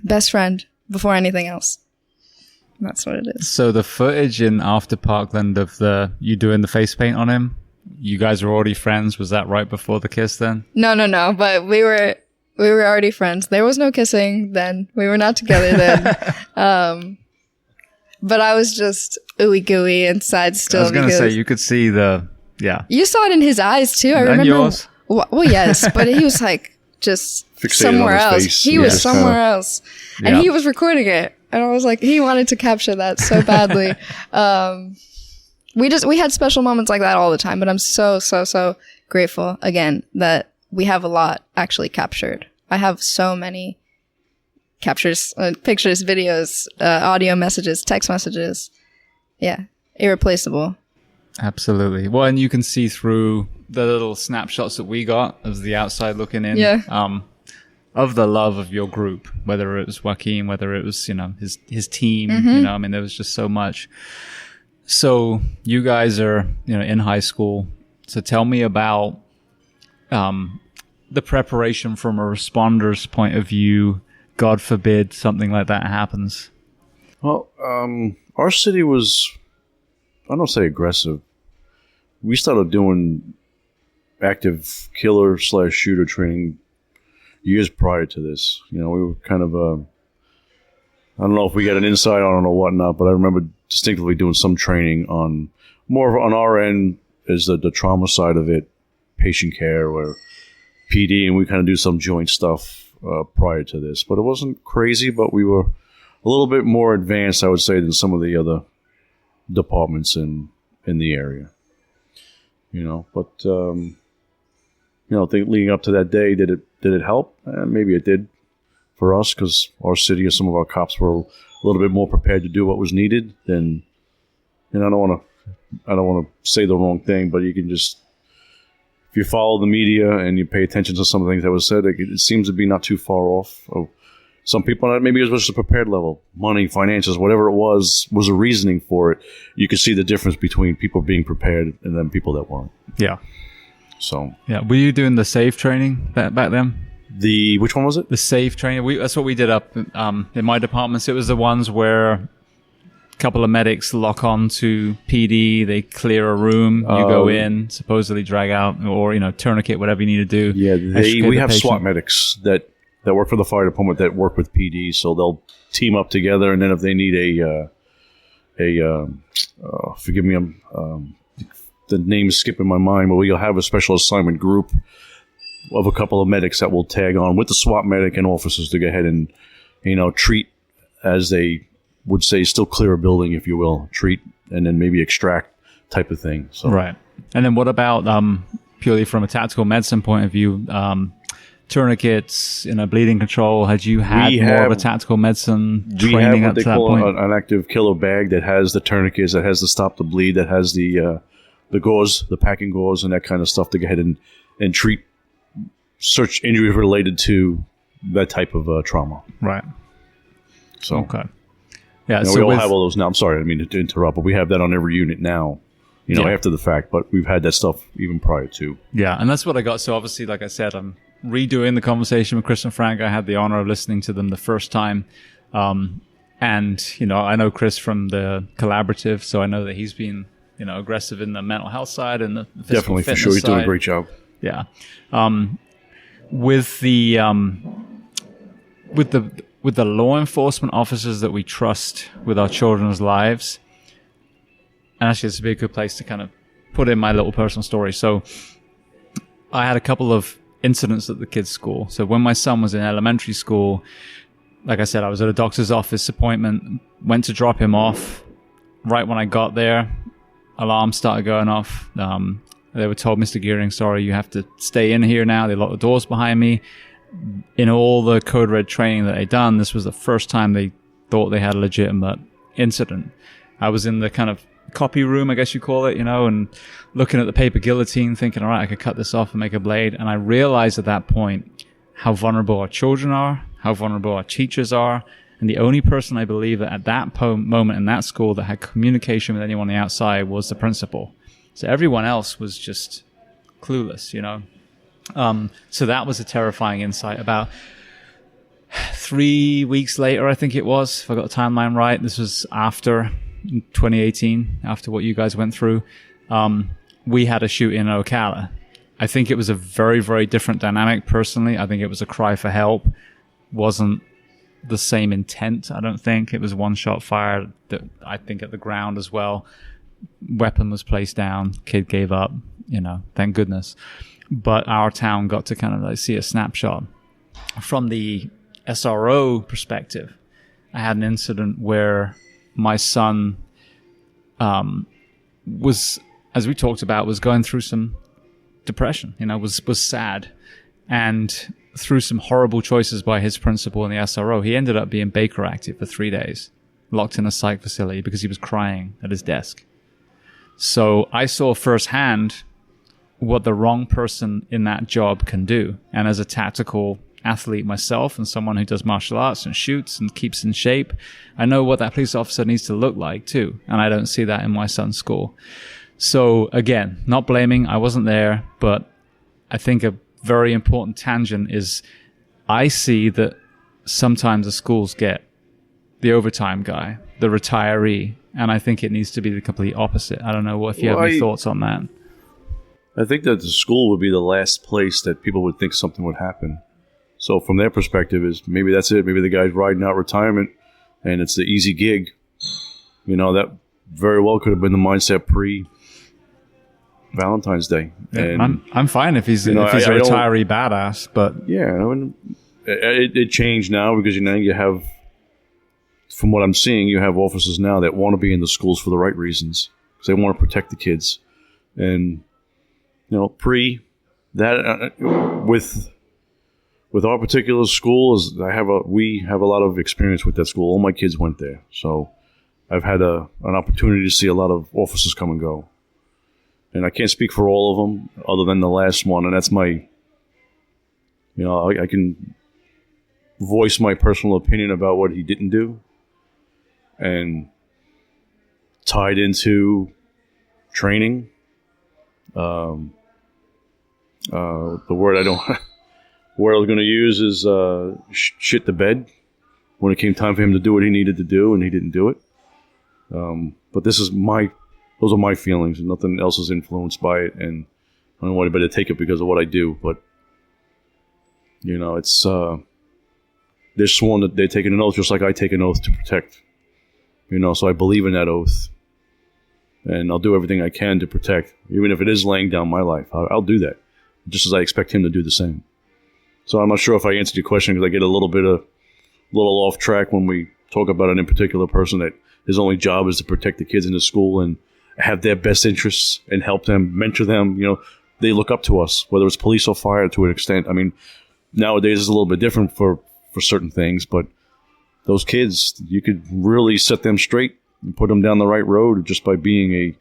best friend before anything else. That's what it is. So the footage in After Parkland of you doing the face paint on him, you guys were already friends. Was that right before the kiss then? No. But we were already friends. There was no kissing then. We were not together then. But I was just ooey gooey inside still. I was going to say, you could see yeah. You saw it in his eyes too. I remember. And yours? Well, yes, but he was like just fixated somewhere else. Face. He was somewhere else. And he was recording it. And I was like, he wanted to capture that so badly. We had special moments like that all the time, but I'm so grateful again that we have a lot actually captured. I have so many captures, pictures, videos, audio messages, text messages. Yeah. Irreplaceable. Absolutely. Well, and you can see through the little snapshots that we got as the outside looking in. Yeah. Of the love of your group, whether it was Joaquin, whether it was, his team, there was just so much. So you guys are, in high school. So tell me about the preparation from a responder's point of view. God forbid something like that happens. Well, our city was, I don't say aggressive. We started doing active killer / shooter training years prior to this. We were kind of I don't know if we got an insight on it or whatnot, but I remember distinctly doing some training on our end is the trauma side of it, patient care or PD, and we kind of do some joint stuff prior to this. But it wasn't crazy, but we were a little bit more advanced, I would say, than some of the other departments in the area. But I think leading up to that day, did it help? Maybe it did for us, because our city or some of our cops were a little bit more prepared to do what was needed. And I don't want to say the wrong thing, but you can just, if you follow the media and you pay attention to some of the things that was said, it seems to be not too far off of some people. Maybe it was just a prepared level, money, finances, whatever it was a reasoning for it. You could see the difference between people being prepared and then people that weren't. Yeah. So yeah, were you doing the SAFE training back then? Which one was it? The SAFE training. That's what we did up in my departments. It was the ones where a couple of medics lock on to PD. They clear a room. You go in, supposedly drag out or tourniquet, whatever you need to do. Yeah, we have SWAT medics that work for the fire department that work with PD. So they'll team up together, and then if they need forgive me, the name is skipping my mind, but we'll have a special assignment group of a couple of medics that will tag on with the SWAT medic and officers to go ahead and, treat, as they would say, still clear a building, if you will, treat and then maybe extract type of thing. So. Right. And then what about purely from a tactical medicine point of view, tourniquets, bleeding control? Had you had more of a tactical medicine training up to that point? We have what they call an active killer bag that has the tourniquets, that has the stop the bleed, that has the gauze, the packing gauze, and that kind of stuff to go ahead and treat search injuries related to that type of trauma. Right. So okay. Yeah. So we all have all those now. I'm sorry, I didn't mean to interrupt, but we have that on every unit now. After the fact, but we've had that stuff even prior to. Yeah, and that's what I got. So obviously, like I said, I'm redoing the conversation with Chris and Frank. I had the honor of listening to them the first time. And, I know Chris from the collaborative, so I know that he's been, aggressive in the mental health side and the physical definitely, fitness for sure. He's side. doing a great job. Yeah. With the law enforcement officers that we trust with our children's lives, and actually this would be a good place to kind of put in my little personal story. So I had a couple of incidents at the kids' school. So when my son was in elementary school, like I said, I was at a doctor's office appointment, went to drop him off. Right when I got there, alarms started going off. They were told, Mr. Gearing, sorry, you have to stay in here now. They locked the doors behind me. In all the Code Red training that they'd done, this was the first time they thought they had a legitimate incident. I was in the kind of copy room, I guess you call it, and looking at the paper guillotine, thinking, all right, I could cut this off and make a blade. And I realized at that point how vulnerable our children are, how vulnerable our teachers are. And the only person I believe that at that moment in that school that had communication with anyone on the outside was the principal. So everyone else was just clueless, So that was a terrifying insight. About 3 weeks later, I think it was, if I got the timeline right, this was after 2018, after what you guys went through, we had a shooting in Ocala. I think it was a very, very different dynamic personally. I think it was a cry for help. Wasn't the same intent, I don't think. It was one shot fired, I think, at the ground as well. Weapon was placed down. Kid gave up, thank goodness. But our town got to kind of see a snapshot. From the SRO perspective, I had an incident where my son was, as we talked about, was going through some depression, was sad. And through some horrible choices by his principal in the SRO, he ended up being Baker active for 3 days, locked in a psych facility because he was crying at his desk. So I saw firsthand what the wrong person in that job can do. And as a tactical athlete myself and someone who does martial arts and shoots and keeps in shape, I know what that police officer needs to look like too. And I don't see that in my son's school. So again, not blaming, I wasn't there, but I think a very important tangent is I see that sometimes the schools get the overtime guy, the retiree, and I think it needs to be the complete opposite. I don't know if you have any thoughts on that. I think that the school would be the last place that people would think something would happen. So from their perspective is maybe that's it. Maybe the guy's riding out retirement and it's the easy gig. You know, that very well could have been the mindset pre-Valentine's Day. Yeah, and I'm fine if he's a retiree badass, but yeah, I mean, it changed now because you have, from what I'm seeing, you have officers now that want to be in the schools for the right reasons because they want to protect the kids. And pre that with our particular school, we have a lot of experience with that school. All my kids went there, so I've had an opportunity to see a lot of officers come and go. And I can't speak for all of them, other than the last one, and that's my. I can voice my personal opinion about what he didn't do, and tied into training. The word I was going to use is shit the bed when it came time for him to do what he needed to do, and he didn't do it. But those are my feelings, and nothing else is influenced by it. And I don't want anybody to take it because of what I do, but it's they're sworn that they're taking an oath, just like I take an oath to protect. So I believe in that oath. And I'll do everything I can to protect, even if it is laying down my life. I'll do that, just as I expect him to do the same. So I'm not sure if I answered your question because I get a little off track when we talk about an in particular person that his only job is to protect the kids in the school and have their best interests and help them, mentor them. They look up to us, whether it's police or fire to an extent. I mean, nowadays it's a little bit different for certain things, but those kids, you could really set them straight and put them down the right road just by being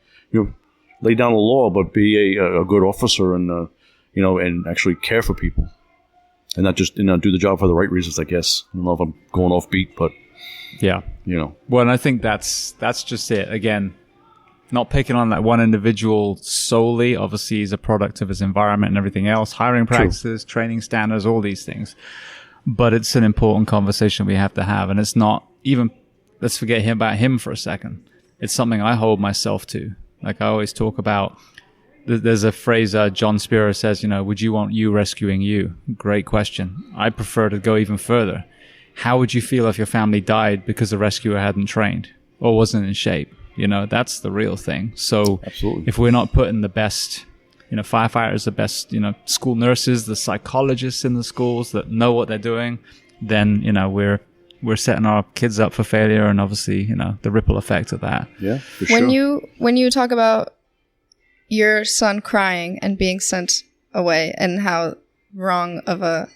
lay down the law, but be a good officer and and actually care for people, and not just do the job for the right reasons. I guess I don't know if I'm going off beat, but yeah, Well, and I think that's just it. Again, not picking on that one individual solely. Obviously, he's a product of his environment and everything else. Hiring practices, training standards, all these things. But it's an important conversation we have to have, and it's not even. Let's forget about him for a second. It's something I hold myself to. Like I always talk about, there's a phrase John Spiro says, would you want you rescuing you? Great question. I prefer to go even further. How would you feel if your family died because the rescuer hadn't trained or wasn't in shape? That's the real thing. So absolutely. If we're not putting the best, firefighters, the best, school nurses, the psychologists in the schools that know what they're doing, then, we're setting our kids up for failure, and obviously, the ripple effect of that. Yeah, for sure. When you talk about your son crying and being sent away and how wrong of a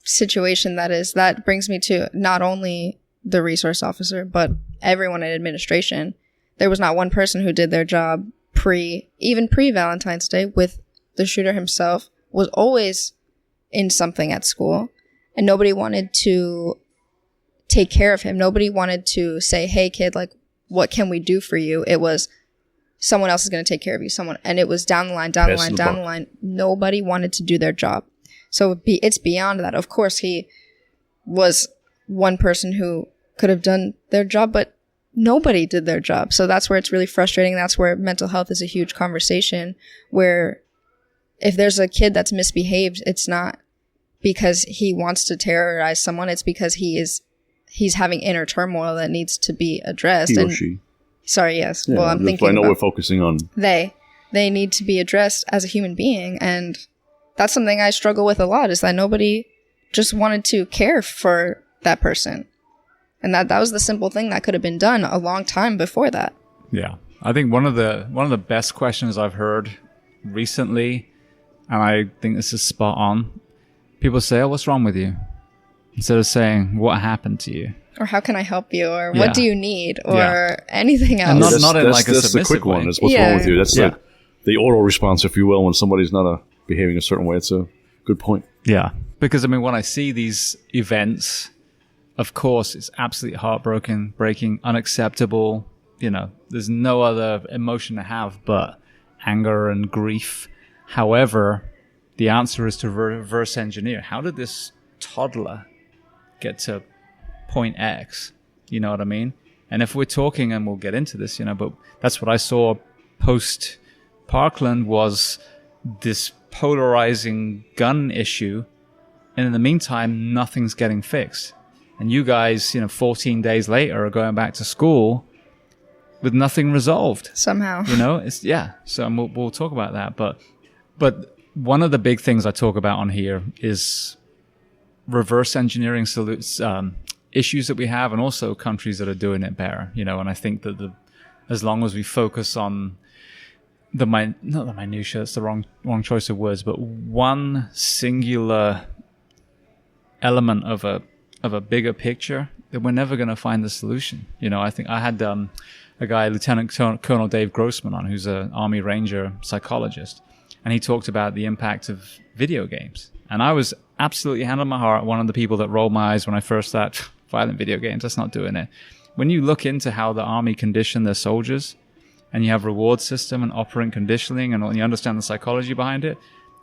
situation that is, that brings me to not only the resource officer, but everyone in administration. There was not one person who did their job pre-Valentine's Day. With the shooter himself was always in something at school, and nobody wanted to take care of him. Nobody wanted to say, hey kid, like, what can we do for you? It was someone else is going to take care of you. And it was down the line. Nobody wanted to do their job. So it's beyond that. Of course, he was one person who could have done their job, but nobody did their job. So that's where it's really frustrating. That's where mental health is a huge conversation, where if there's a kid that's misbehaved, it's not because he wants to terrorize someone. It's because he's having inner turmoil that needs to be addressed. He or she. Sorry, yes. Yeah, well, I'm thinking. I know we're focusing on. They need to be addressed as a human being, and that's something I struggle with a lot. Is that nobody just wanted to care for that person, and that was the simple thing that could have been done a long time before that. Yeah, I think one of the best questions I've heard recently, and I think this is spot on. People say, "Oh, what's wrong with you?" Instead of saying, "What happened to you?" Or how can I help you? Or what do you need? Or anything else. Not in like a that's submissive the quick way. one. Is what's wrong with you? That's the auto response, if you will, when somebody's not behaving a certain way. It's a good point. Yeah, because I mean, when I see these events, of course, it's absolutely heartbroken, breaking, unacceptable. You know, there's no other emotion to have but anger and grief. However, the answer is to reverse engineer. How did this toddler get to point X? You know what I mean? And if we're talking, and we'll get into this, you know, but that's what I saw post Parkland was this polarizing gun issue. And in the meantime, nothing's getting fixed. And you guys, you know, 14 days later are going back to school with nothing resolved. Somehow. You know, it's, yeah. So we'll talk about that. But one of the big things I talk about on here is reverse engineering issues that we have, and also countries that are doing it better, you know. And I think that as long as we focus on not the minutiae, it's the wrong choice of words, but one singular element of a bigger picture, then we're never going to find the solution. You know, I think I had a guy, Lieutenant Colonel Dave Grossman, on, who's an Army Ranger psychologist, and he talked about the impact of video games. And I was absolutely, hand on my heart, one of the people that rolled my eyes when I first started, violent video games, that's not doing it. When you look into how the Army condition their soldiers, and you have reward system and operant conditioning, and you understand the psychology behind it,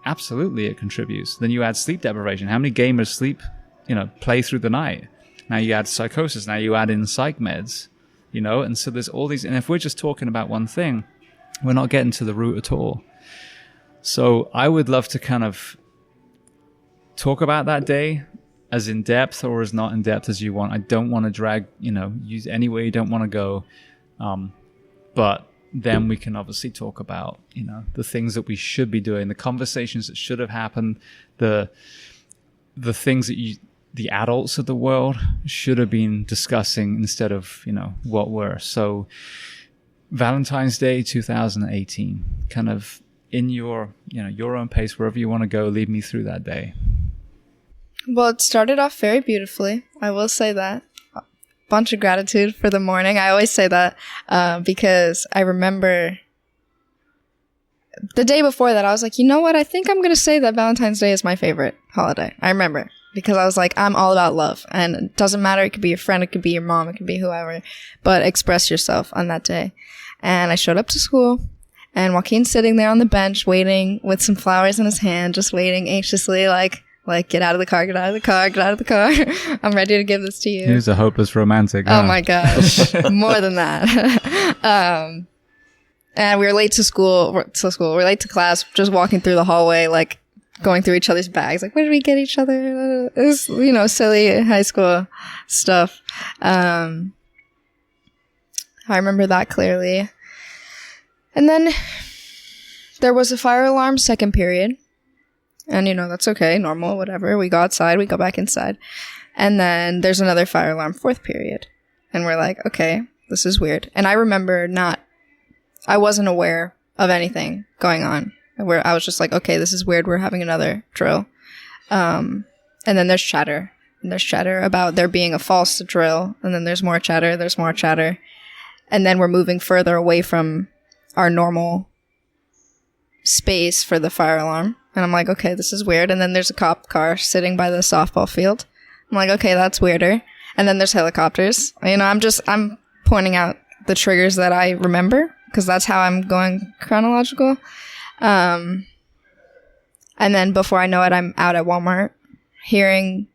absolutely it contributes. Then you add sleep deprivation. How many gamers sleep, you know, play through the night? Now you add psychosis. Now you add in psych meds, you know, and so there's all these. And if we're just talking about one thing, we're not getting to the root at all. So I would love to kind of talk about that day as in depth or as not in depth as you want. I don't want to drag, you know, use any way you don't want to go. But then we can obviously talk about, you know, the things that we should be doing, the conversations that should have happened, the things that the adults of the world should have been discussing instead of, you know, what were. So Valentine's Day 2018, kind of in your, you know, your own pace, wherever you want to go, lead me through that day. Well, it started off very beautifully. I will say that. Bunch of gratitude for the morning. I always say that because I remember the day before that, I was like, you know what? I think I'm going to say that Valentine's Day is my favorite holiday. I remember because I was like, I'm all about love. And it doesn't matter. It could be your friend. It could be your mom. It could be whoever. But express yourself on that day. And I showed up to school. And Joaquin's sitting there on the bench waiting with some flowers in his hand, just waiting anxiously, like, get out of the car, get out of the car, get out of the car. I'm ready to give this to you. He was a hopeless romantic. Oh my gosh. More than that. And we were late to school. We're late to class, just walking through the hallway, like going through each other's bags. Like, where did we get each other? It was, you know, silly high school stuff. I remember that clearly. And then there was a fire alarm second period. And, you know, that's okay, normal, whatever. We go outside, we go back inside. And then there's another fire alarm fourth period. And we're like, okay, this is weird. And I remember I wasn't aware of anything going on. Where I was just like, okay, this is weird. We're having another drill. And then there's chatter. And there's chatter about there being a false drill. And then there's more chatter. And then we're moving further away from our normal space for the fire alarm. And I'm like, okay, this is weird. And then there's a cop car sitting by the softball field. I'm like, okay, that's weirder. And then there's helicopters. You know, I'm pointing out the triggers that I remember because that's how I'm going chronological. And then before I know it, I'm out at Walmart hearing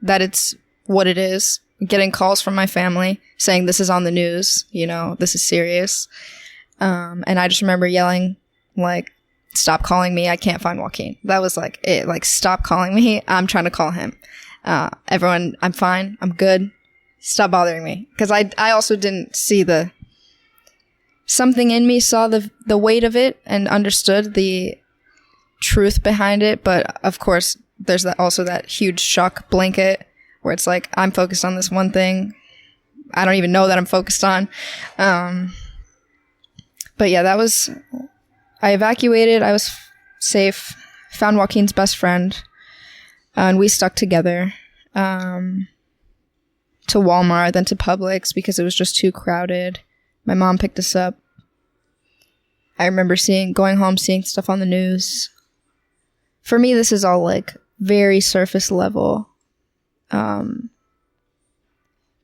that it's what it is, getting calls from my family saying this is on the news, you know, this is serious. And I just remember yelling, like, stop calling me. I can't find Joaquin. That was like it. Like, stop calling me. I'm trying to call him. Everyone, I'm fine. I'm good. Stop bothering me. Because I also didn't see something in me saw the weight of it and understood the truth behind it. But of course, there's also that huge shock blanket where it's like, I'm focused on this one thing. I don't even know that I'm focused on. But yeah, I evacuated. I was safe. Found Joaquin's best friend. And we stuck together to Walmart, then to Publix because it was just too crowded. My mom picked us up. I remember going home, seeing stuff on the news. For me, this is all like very surface level.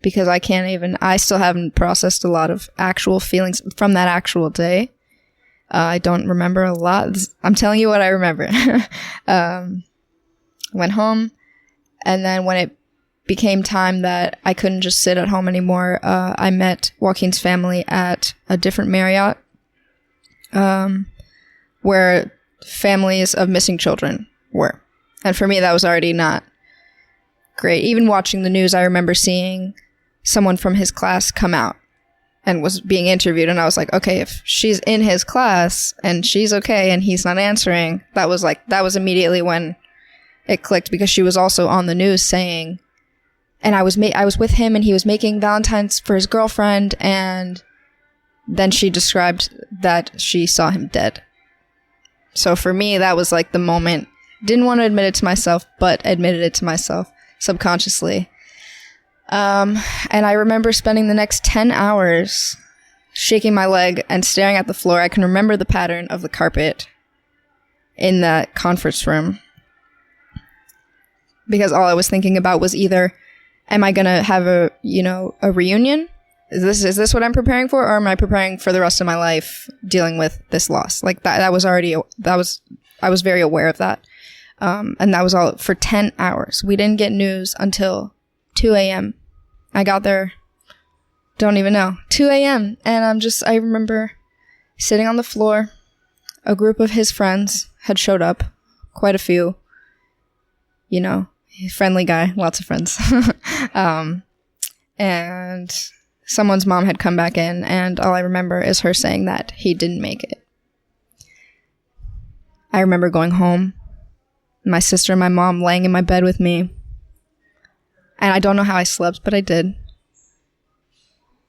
Because I still haven't processed a lot of actual feelings from that actual day. I don't remember a lot. I'm telling you what I remember. Went home, and then when it became time that I couldn't just sit at home anymore, I met Joaquin's family at a different Marriott, where families of missing children were. And for me, that was already not great. Even watching the news, I remember seeing someone from his class come out and was being interviewed, and I was like, okay, if she's in his class and she's okay and he's not answering, that was immediately when it clicked, because she was also on the news saying, and I was with him and he was making Valentine's for his girlfriend, and then she described that she saw him dead. So for me, that was like the moment. Didn't want to admit it to myself, but admitted it to myself subconsciously. And I remember spending the next 10 hours shaking my leg and staring at the floor. I can remember the pattern of the carpet in that conference room, because all I was thinking about was either, am I going to have a reunion? Is this what I'm preparing for? Or am I preparing for the rest of my life dealing with this loss? Like I was very aware of that. And that was all for 10 hours. We didn't get news until 2 a.m. I got there, don't even know, 2 a.m. And I remember sitting on the floor. A group of his friends had showed up, quite a few, friendly guy, lots of friends. And someone's mom had come back in, and all I remember is her saying that he didn't make it. I remember going home, my sister and my mom laying in my bed with me. And I don't know how I slept, but I did.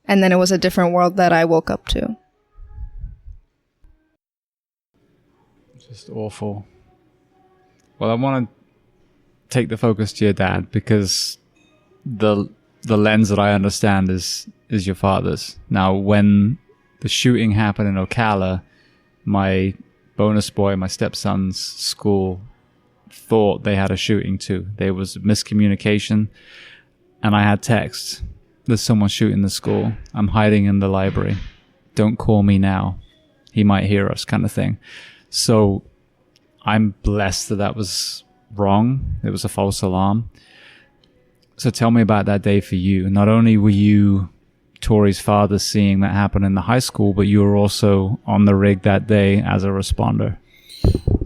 And then it was a different world that I woke up to. Just awful. Well, I want to take the focus to your dad, because the lens that I understand is your father's. Now, when the shooting happened in Ocala, my bonus boy, my stepson's school, thought they had a shooting too. There was miscommunication, and I had texts. There's someone shooting the school. I'm hiding in the library. Don't call me now. He might hear us, kind of thing. So I'm blessed that was wrong. It was a false alarm. So tell me about that day for you. Not only were you Tori's father seeing that happen in the high school, but you were also on the rig that day as a responder.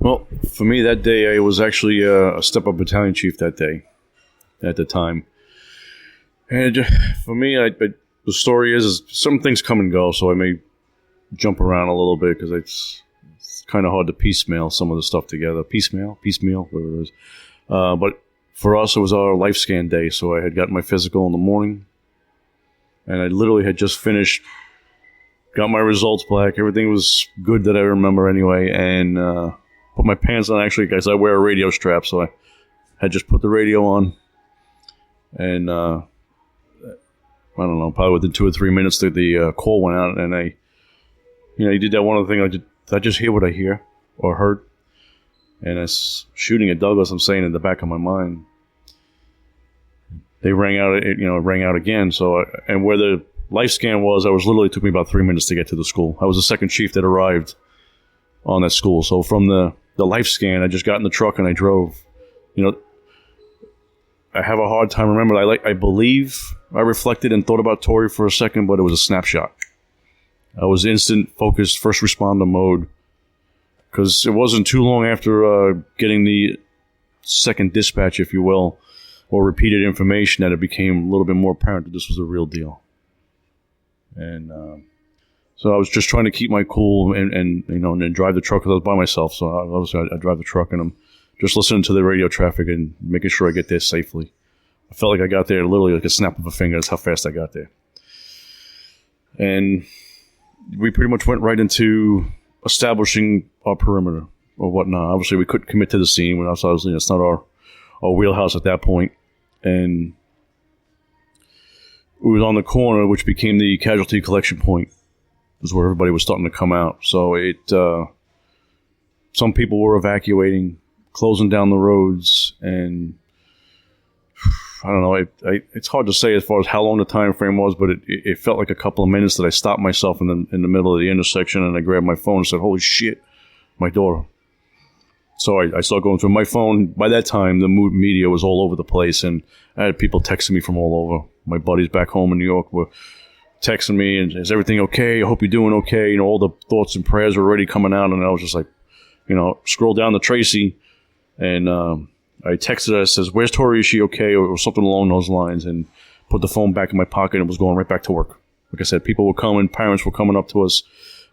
Well, for me that day, I was actually a step-up battalion chief that day, at the time. And for me, the story is some things come and go, so I may jump around a little bit, because it's kind of hard to piecemeal some of the stuff together. Piecemeal, whatever it is. But for us, it was our life scan day, so I had gotten my physical in the morning, and I literally had just finished, got my results back. Everything was good that I remember anyway, and put my pants on, actually, because I wear a radio strap, so I had just put the radio on, and I don't know, probably within 2 or 3 minutes the call went out, and I did that one other thing. Did I just hear what I hear or heard? And it's shooting at Douglas, I'm saying in the back of my mind. They rang out, it rang out again. So, and where the life scan was, it took me about 3 minutes to get to the school. I was the second chief that arrived on that school. So from the life scan, I just got in the truck and I drove. I have a hard time remembering. I believe I reflected and thought about Tori for a second, but it was a snapshot. I was instant, focused, first responder mode, because it wasn't too long after getting the second dispatch, if you will, or repeated information, that it became a little bit more apparent that this was a real deal. And so I was just trying to keep my cool and drive the truck, because I was by myself. So obviously I drive the truck, and I'm just listening to the radio traffic and making sure I get there safely. I felt like I got there literally like a snap of a finger. That's how fast I got there. And we pretty much went right into establishing our perimeter or whatnot. Obviously, we couldn't commit to the scene. Obviously, it's not our wheelhouse at that point. And we was on the corner, which became the casualty collection point was where everybody was starting to come out. So some people were evacuating, closing down the roads, and I don't know. It's hard to say as far as how long the time frame was, but it felt like a couple of minutes that I stopped myself in the middle of the intersection, and I grabbed my phone and said, "Holy shit, my daughter!" So I started going through my phone. By that time, the media was all over the place, and I had people texting me from all over. My buddies back home in New York were texting me, and "Is everything okay? I hope you're doing okay." You know, all the thoughts and prayers were already coming out, and I was just like, scroll down to Tracy, and I texted her, says, "Where's Tori? Is she okay?" Or something along those lines, and put the phone back in my pocket and was going right back to work. Like I said, people were coming, parents were coming up to us,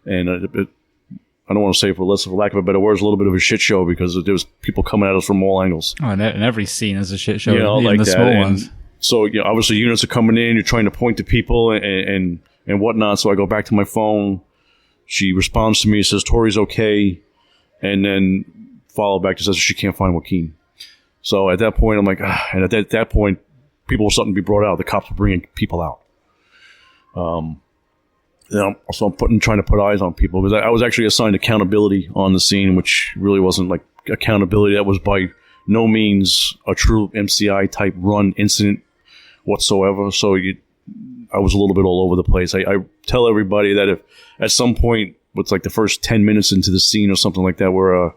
and I don't want to say for lack of a better word, it's a little bit of a shit show because there was people coming at us from all angles. Oh, and every scene is a shit show, even like the that. small ones. So, obviously units are coming in, you're trying to point to people and whatnot. So I go back to my phone. She responds to me, says, "Tori's okay." And then follow back to says she can't find Joaquin. So at that point, I'm like, and at that point, people were starting to be brought out. The cops were bringing people out. So I'm trying to put eyes on people because I was actually assigned accountability on the scene, which really wasn't like accountability. That was by no means a true MCI type run incident whatsoever. So I was a little bit all over the place. I tell everybody that if at some point, with like the first 10 minutes into the scene or something like that, where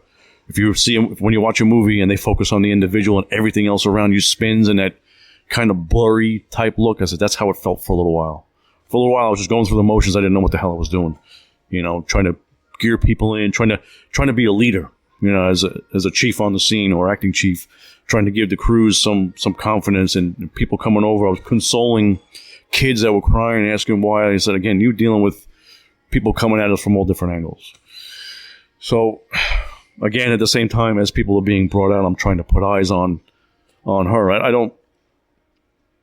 if you see when you watch a movie and they focus on the individual and everything else around you spins and that kind of blurry type look, I said that's how it felt for a little while. For a little while, I was just going through the motions. I didn't know what the hell I was doing. Trying to gear people in, trying to be a leader. As a chief on the scene or acting chief, trying to give the crews some confidence and people coming over. I was consoling kids that were crying and asking why. I said, again, you're dealing with people coming at us from all different angles. So, again, at the same time as people are being brought out, I'm trying to put eyes on her. I don't,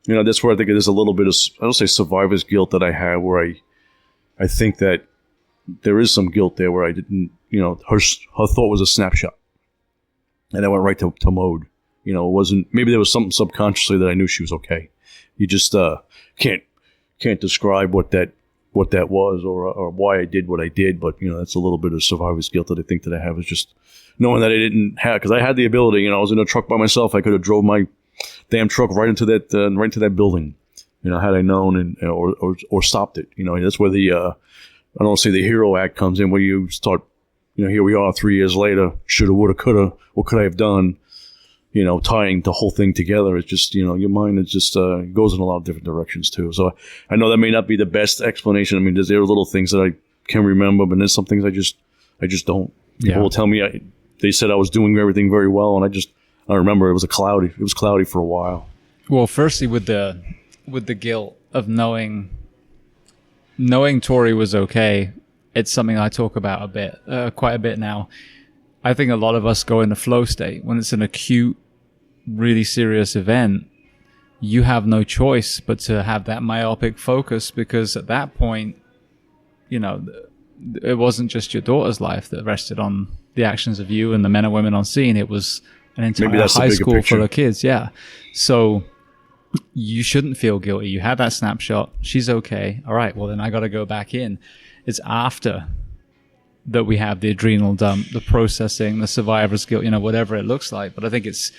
that's where I think there's a little bit of, I don't say survivor's guilt that I have, where I think that there is some guilt there where I didn't, her thought was a snapshot. And I went right to mode. It wasn't, maybe there was something subconsciously that I knew she was okay. You just can't describe what that was or why I did what I did, but that's a little bit of survivor's guilt that I think that I have, is just knowing that I didn't have, because I had the ability. I was in a truck by myself. I could have drove my damn truck right into that building, had I known or stopped it. That's where the I don't want to say the hero act comes in, where you start, here we are 3 years later, shoulda, woulda, coulda, what could I have done? Tying the whole thing together. It's just, your mind is just goes in a lot of different directions too. So I know that may not be the best explanation. I mean, there are little things that I can remember, but there's some things I just don't. People will tell me they said I was doing everything very well, and I remember it was cloudy for a while. Well, firstly, with the guilt of knowing Tori was okay, it's something I talk about quite a bit now. I think a lot of us go in a flow state when it's an acute, really serious event. You have no choice but to have that myopic focus, because at that point, it wasn't just your daughter's life that rested on the actions of you and the men and women on scene. It was an entire high school full of kids. Yeah. So you shouldn't feel guilty. You had that snapshot. She's okay. All right. Well, then I got to go back in. It's after that we have the adrenal dump, the processing, the survivor's guilt, whatever it looks like. But I think it's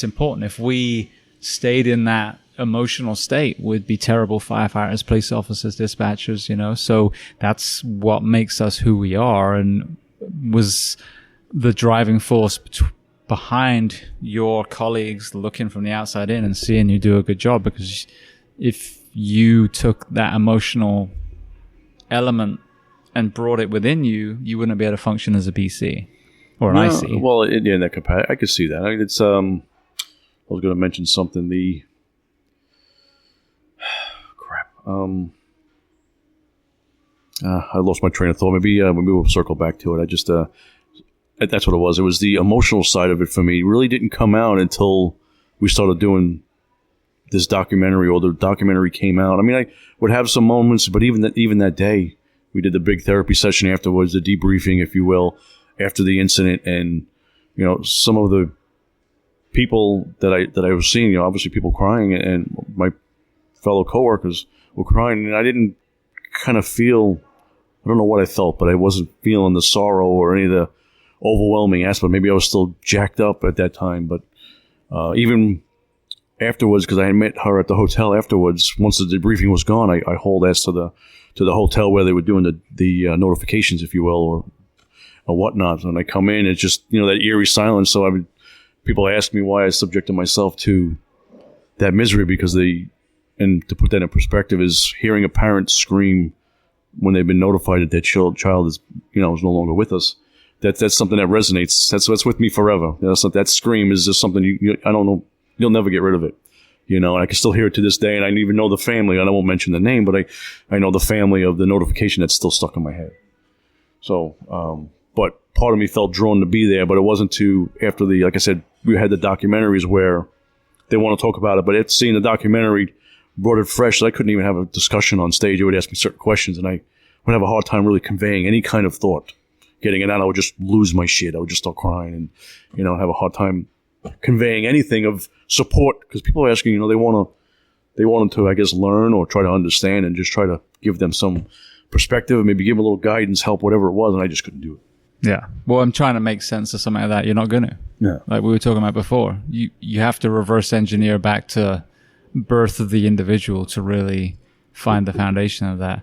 important. If we stayed in that emotional state, we'd be terrible firefighters, police officers, dispatchers, So that's what makes us who we are, and was the driving force behind your colleagues looking from the outside in and seeing you do a good job. Because if you took that emotional element and brought it within you, you wouldn't be able to function as a BC or an IC. Well, in that capacity, I could see that. I mean, it's I was going to mention something. I lost my train of thought. Maybe we'll circle back to it. I just that's what it was. It was the emotional side of it for me. It really didn't come out until we started doing this documentary, or the documentary came out. I mean, I would have some moments, but even that day, we did the big therapy session afterwards, the debriefing, if you will, after the incident. And, some of the people that I was seeing, obviously people crying, and my fellow coworkers were crying. And I didn't kind of feel I don't know what I felt, but I wasn't feeling the sorrow or any of the overwhelming aspect. Maybe I was still jacked up at that time, but even afterwards, because I had met her at the hotel afterwards, once the debriefing was gone, I hauled ass to the hotel where they were doing the notifications, if you will, or whatnot. And I come in, it's just, that eerie silence. So people ask me why I subjected myself to that misery, because and to put that in perspective, is hearing a parent scream when they've been notified that their child is, is no longer with us. That's something that resonates. That's with me forever. That scream is just something I don't know. You'll never get rid of it. And I can still hear it to this day, and I even know the family. And I won't mention the name, but I know the family of the notification that's still stuck in my head. So, but part of me felt drawn to be there, but it wasn't after like I said, we had the documentaries where they want to talk about it, but seeing the documentary brought it fresh. So I couldn't even have a discussion on stage. They would ask me certain questions, and I would have a hard time really conveying any kind of thought. Getting it out, I would just lose my shit. I would just start crying and, have a hard time conveying anything of support, because people are asking, they want to, I guess, learn or try to understand, and just try to give them some perspective, maybe give a little guidance, help, whatever it was, and I just couldn't do it. Yeah. Well, I'm trying to make sense of something like that. You're not going to. Yeah. Like we were talking about before. You have to reverse engineer back to birth of the individual to really find the foundation of that.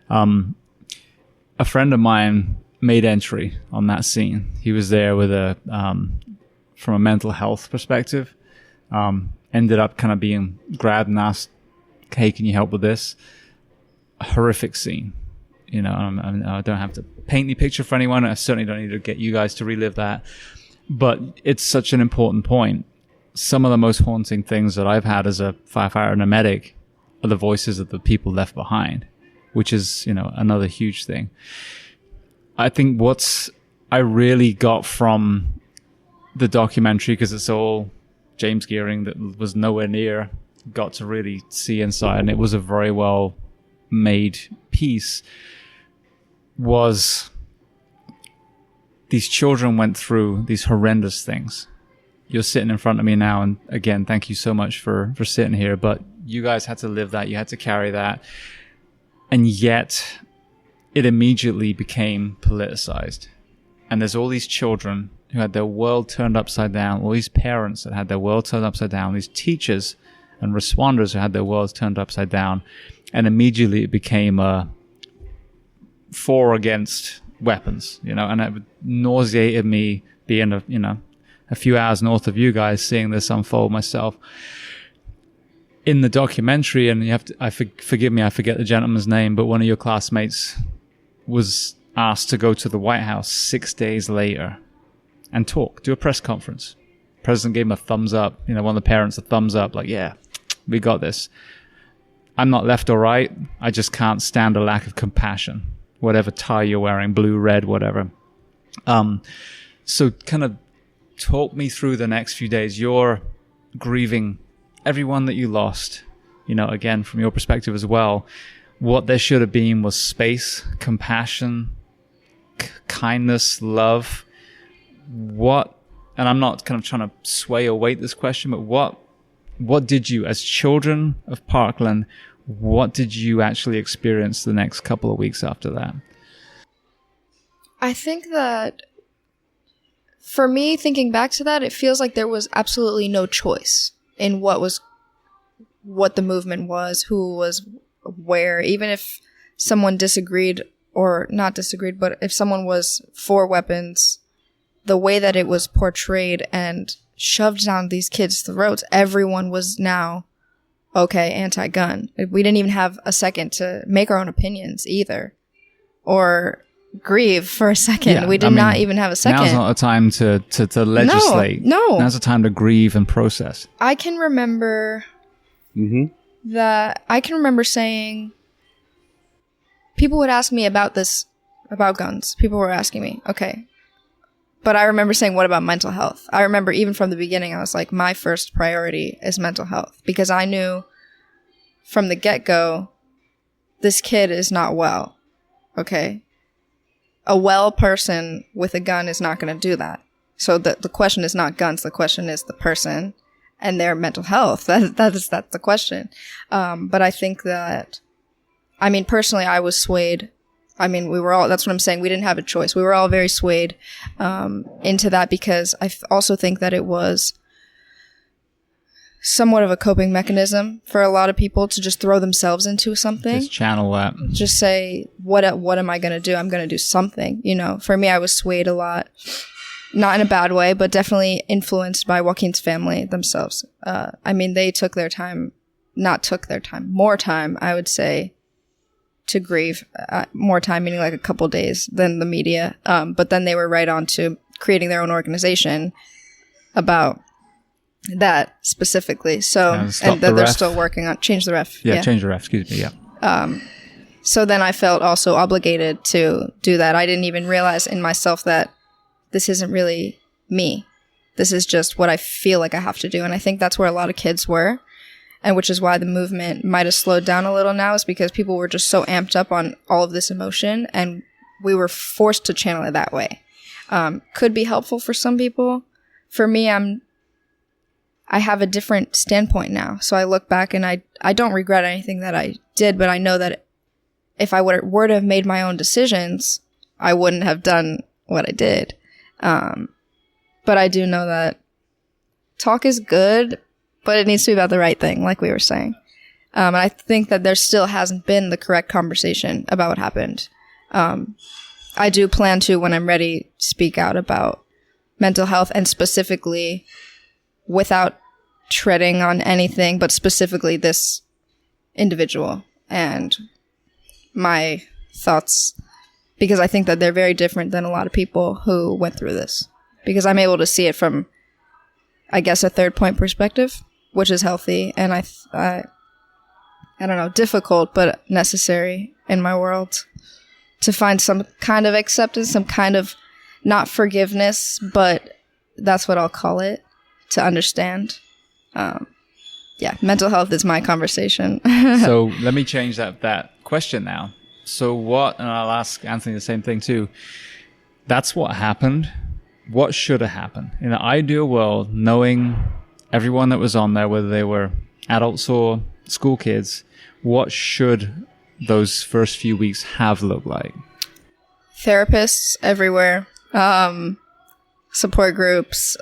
A friend of mine made entry on that scene. He was there with from a mental health perspective, ended up kind of being grabbed and asked, hey, can you help with this? A horrific scene. I don't have to paint the picture for anyone. I certainly don't need to get you guys to relive that. But it's such an important point. Some of the most haunting things that I've had as a firefighter and a medic are the voices of the people left behind, which is, another huge thing. I think I really got from the documentary, because it's all James Gearing that was nowhere near, got to really see inside, and it was a very well made piece, was these children went through these horrendous things. You're sitting in front of me now, and again, thank you so much for sitting here, but you guys had to live that, you had to carry that, and yet it immediately became politicized. And there's all these children who had their world turned upside down, all these parents that had their world turned upside down, these teachers and responders who had their worlds turned upside down, and immediately it became a for against weapons, and it nauseated me being a few hours north of you guys, seeing this unfold myself. In the documentary, and you have to, forgive me, I forget the gentleman's name, but one of your classmates was asked to go to the White House 6 days later and do a press conference. The president gave him a thumbs up, one of the parents a thumbs up, like, yeah, we got this. I'm not left or right. I just can't stand a lack of compassion. Whatever tie you're wearing, blue, red, whatever. So kind of talk me through the next few days. You're grieving everyone that you lost, again, from your perspective as well. What there should have been was space, compassion, kindness, love. And I'm not kind of trying to sway or weight this question, but what did you, as children of Parkland, what did you actually experience the next couple of weeks after that? I think that for me, thinking back to that, it feels like there was absolutely no choice in what the movement was, who was where. Even if someone disagreed, or not disagreed, but if someone was for weapons, the way that it was portrayed and shoved down these kids' throats, everyone was now, okay, anti-gun. We didn't even have a second to make our own opinions either, or grieve for a second. Yeah, we did not even have a second. Now's not a time to legislate. No. Now's a time to grieve and process. I can remember saying, people would ask me about guns. People were asking me, okay. But I remember saying, what about mental health? I remember even from the beginning, I was like, my first priority is mental health. Because I knew from the get-go, this kid is not well. Okay? A well person with a gun is not going to do that. So the question is not guns. The question is the person and their mental health. That's the question. But I think that, personally, I was swayed I mean, we were all, that's what I'm saying. We didn't have a choice. We were all very swayed into that because I also think that it was somewhat of a coping mechanism for a lot of people to just throw themselves into something. Just channel that. Just say, what am I going to do? I'm going to do something. You know, for me, I was swayed a lot. Not in a bad way, but definitely influenced by Joaquin's family themselves. I mean, they more time, I would say, to grieve. More time, meaning like a couple days than the media. But then they were right on to creating their own organization about that specifically. So, and that they're still working on change the ref. Yeah, change the ref. Excuse me. Yeah. So then I felt also obligated to do that. I didn't even realize in myself that this isn't really me. This is just what I feel like I have to do. And I think that's where a lot of kids were. And which is why the movement might have slowed down a little now, is because people were just so amped up on all of this emotion and we were forced to channel it that way. Could be helpful for some people. For me, I have a different standpoint now. So I look back and I don't regret anything that I did, but I know that if I were to have made my own decisions, I wouldn't have done what I did. But I do know that talk is good, but it needs to be about the right thing, like we were saying. And I think that there still hasn't been the correct conversation about what happened. I do plan to, when I'm ready, speak out about mental health, and specifically without treading on anything, but specifically this individual and my thoughts, because I think that they're very different than a lot of people who went through this, because I'm able to see it from, I guess, a third point perspective, which is healthy. And I don't know, difficult, but necessary in my world to find some kind of acceptance, some kind of not forgiveness, but that's what I'll call it, to understand. Yeah, mental health is my conversation. So let me change that question now. So what, and I'll ask Anthony the same thing too. That's what happened. What should have happened? In an ideal world, knowing everyone that was on there, whether they were adults or school kids, what should those first few weeks have looked like? Therapists everywhere, support groups,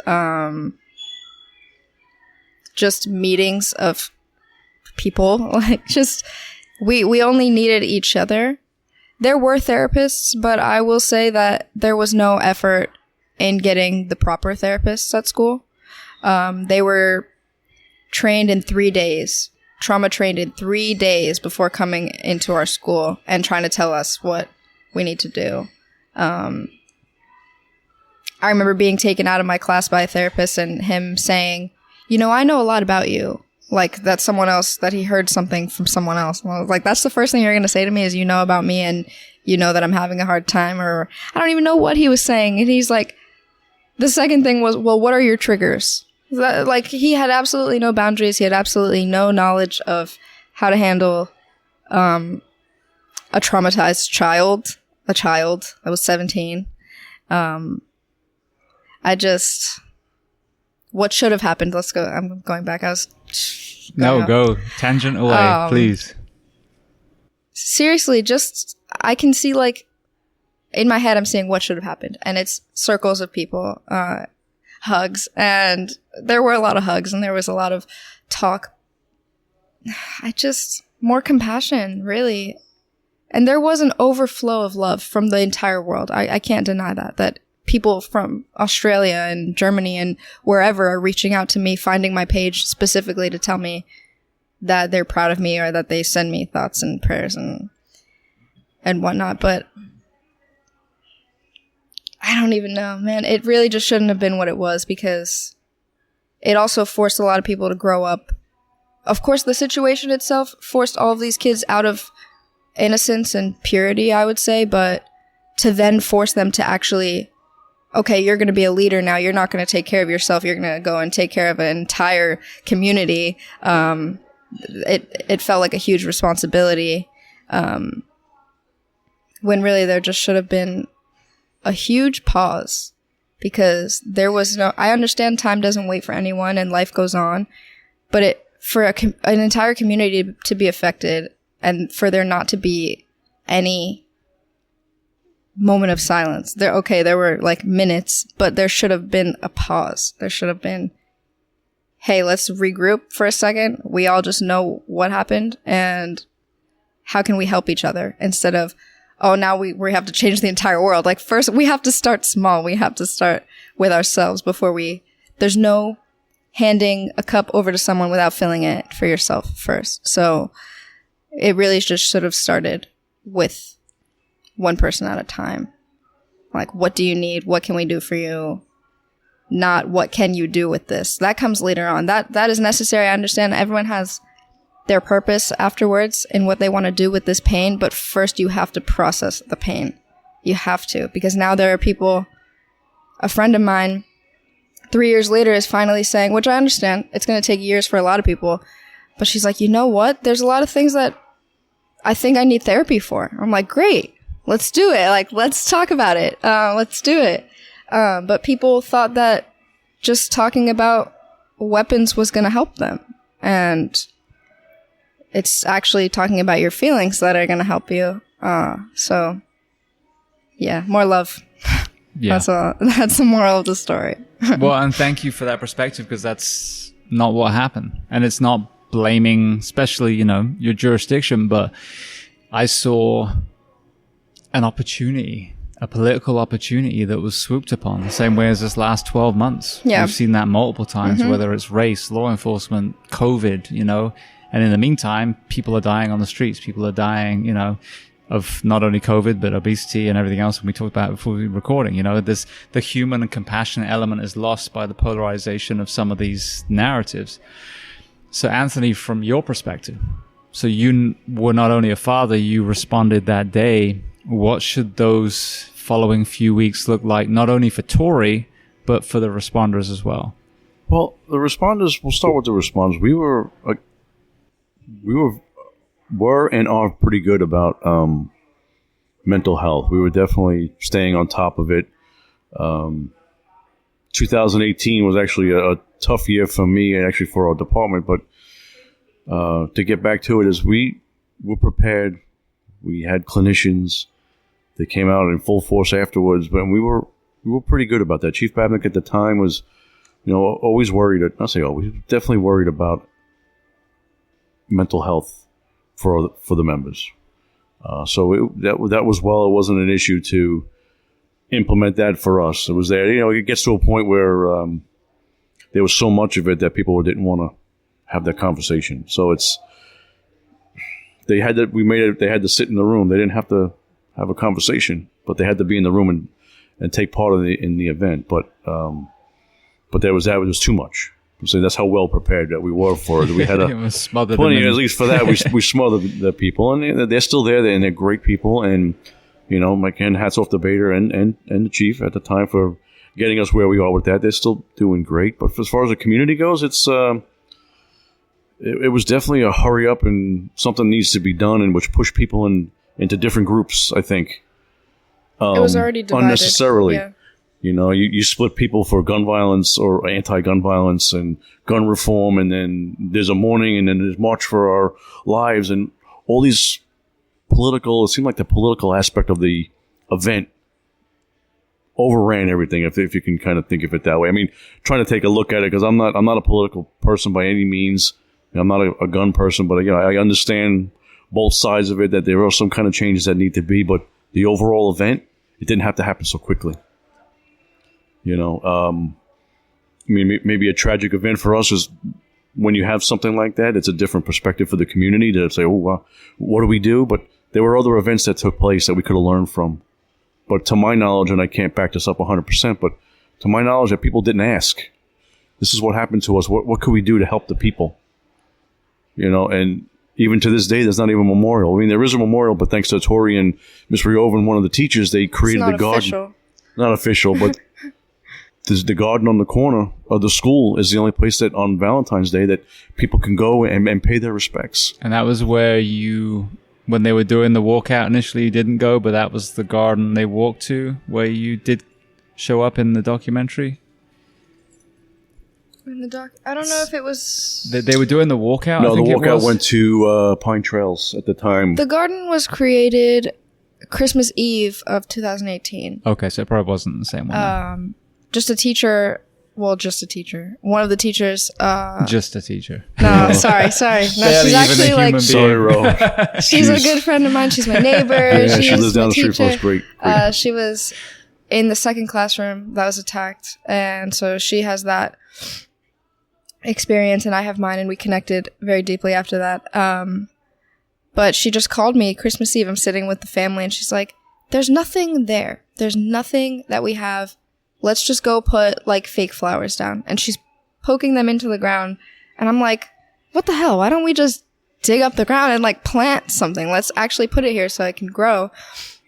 just meetings of people, like just we only needed each other. There were therapists, but I will say that there was no effort in getting the proper therapists at school. They were trained in 3 days, trauma trained in 3 days before coming into our school and trying to tell us what we need to do. I remember being taken out of my class by a therapist and him saying, you know, I know a lot about you. Like, that's someone else, that he heard something from someone else. And I was like, that's the first thing you're going to say to me is, you know about me and you know that I'm having a hard time, or I don't even know what he was saying. And he's like, the second thing was, well, what are your triggers? Like, he had absolutely no boundaries. He had absolutely no knowledge of how to handle a traumatized child, a child that was 17. What should have happened? Let's go. I'm going back. Go tangent away, please. Seriously, just, I can see, like, in my head, I'm seeing what should have happened. And it's circles of people, hugs. And there were a lot of hugs and there was a lot of talk. More compassion, really. And there was an overflow of love from the entire world. I can't deny that people from Australia and Germany and wherever are reaching out to me, finding my page specifically to tell me that they're proud of me or that they send me thoughts and prayers and whatnot. But I don't even know, man. It really just shouldn't have been what it was, because it also forced a lot of people to grow up. Of course, the situation itself forced all of these kids out of innocence and purity, I would say, but to then force them to actually, okay, you're going to be a leader now. You're not going to take care of yourself. You're going to go and take care of an entire community. It felt like a huge responsibility, when really there just should have been a huge pause, because there was no, I understand time doesn't wait for anyone and life goes on, but for an entire community to be affected and for there not to be any moment of silence. There were like minutes, but there should have been a pause. There should have been, hey, let's regroup for a second. We all just know what happened and how can we help each other, instead of, oh, now we have to change the entire world. Like, first we have to start small. We have to start with ourselves before there's no handing a cup over to someone without filling it for yourself first. So it really just should have started with one person at a time. Like, what do you need? What can we do for you? Not what can you do with this? That comes later on. That is necessary. I understand everyone has their purpose afterwards in what they want to do with this pain, but first you have to process the pain. You have to, because now there are people, a friend of mine, 3 years later is finally saying, which I understand, it's going to take years for a lot of people, but she's like, you know what? There's a lot of things that I think I need therapy for. I'm like, great. Let's do it. Like, let's talk about it. Let's do it. But people thought that just talking about weapons was going to help them. And it's actually talking about your feelings that are going to help you. So, yeah, more love. Yeah. That's the moral of the story. Well, and thank you for that perspective, because that's not what happened. And it's not blaming, especially, your jurisdiction, but I saw an opportunity, a political opportunity that was swooped upon the same way as this last 12 months. Yeah. We've seen that multiple times, whether it's race, law enforcement, COVID, and in the meantime, people are dying on the streets. People are dying, of not only COVID, but obesity and everything else we talked about before we were recording. The human and compassionate element is lost by the polarization of some of these narratives. So Anthony, from your perspective, so you were not only a father, you responded that day. What should those following few weeks look like, not only for Tori, but for the responders as well? Well, the responders, we'll start with the responders. We were and are pretty good about mental health. We were definitely staying on top of it. 2018 was actually a tough year for me and actually for our department, but to get back to it, is we were prepared. We had clinicians that came out in full force afterwards, but we were pretty good about that. Chief Babnick at the time was, always worried. Not say always, definitely worried about mental health for the members. So that was, well, it wasn't an issue to implement that for us. It was there. It gets to a point where there was so much of it that people didn't want to have that conversation. So they had to sit in the room. They didn't have to have a conversation, but they had to be in the room and take part in the event. But there was too much. I'm saying that's how well prepared that we were for it. We had plenty, at least for that. We smothered the people, and they're still there, and they're great people. And again, hats off to Bader and the chief at the time for getting us where we are with that. They're still doing great. But as far as the community goes, it was definitely a hurry up, and something needs to be done, and which pushed people into different groups, I think. It was already divided. Unnecessarily. Yeah. You split people for gun violence or anti-gun violence and gun reform, and then there's a mourning, and then there's March for Our Lives, and all these it seemed like the political aspect of the event overran everything, if you can kind of think of it that way. I mean, trying to take a look at it, because I'm not a political person by any means. I'm not a gun person, but I understand both sides of it, that there are some kind of changes that need to be, but the overall event, it didn't have to happen so quickly. Maybe a tragic event for us is when you have something like that, it's a different perspective for the community to say, oh, well, what do we do? But there were other events that took place that we could have learned from. But to my knowledge, and I can't back this up 100%, but to my knowledge, that people didn't ask. This is what happened to us. What could we do to help the people? And even to this day, there's not even a memorial. I mean, there is a memorial, but thanks to Tori and Miss Riovan, one of the teachers, they created the garden. Official. Not official, but the garden on the corner of the school is the only place that on Valentine's Day that people can go and pay their respects. And that was where when they were doing the walkout initially, you didn't go, but that was the garden they walked to, where you did show up in the documentary. I don't know if it was... They were doing the walkout? No, the walkout went to Pine Trails at the time. The garden was created Christmas Eve of 2018. Okay, so it probably wasn't the same one. Then. Just a teacher. Well, just a teacher. One of the teachers. Just a teacher. No, sorry. No, she's actually like. Sorry, Ro. She's a good friend of mine. She's my neighbor. Yeah, she lives down the street from us. Great. She was in the second classroom that was attacked, and so she has that experience, and I have mine, and we connected very deeply after that. But she just called me Christmas Eve. I'm sitting with the family, and she's like, "There's nothing there. There's nothing that we have. Let's just go put like fake flowers down." And she's poking them into the ground. And I'm like, what the hell? Why don't we just dig up the ground and like plant something? Let's actually put it here so it can grow.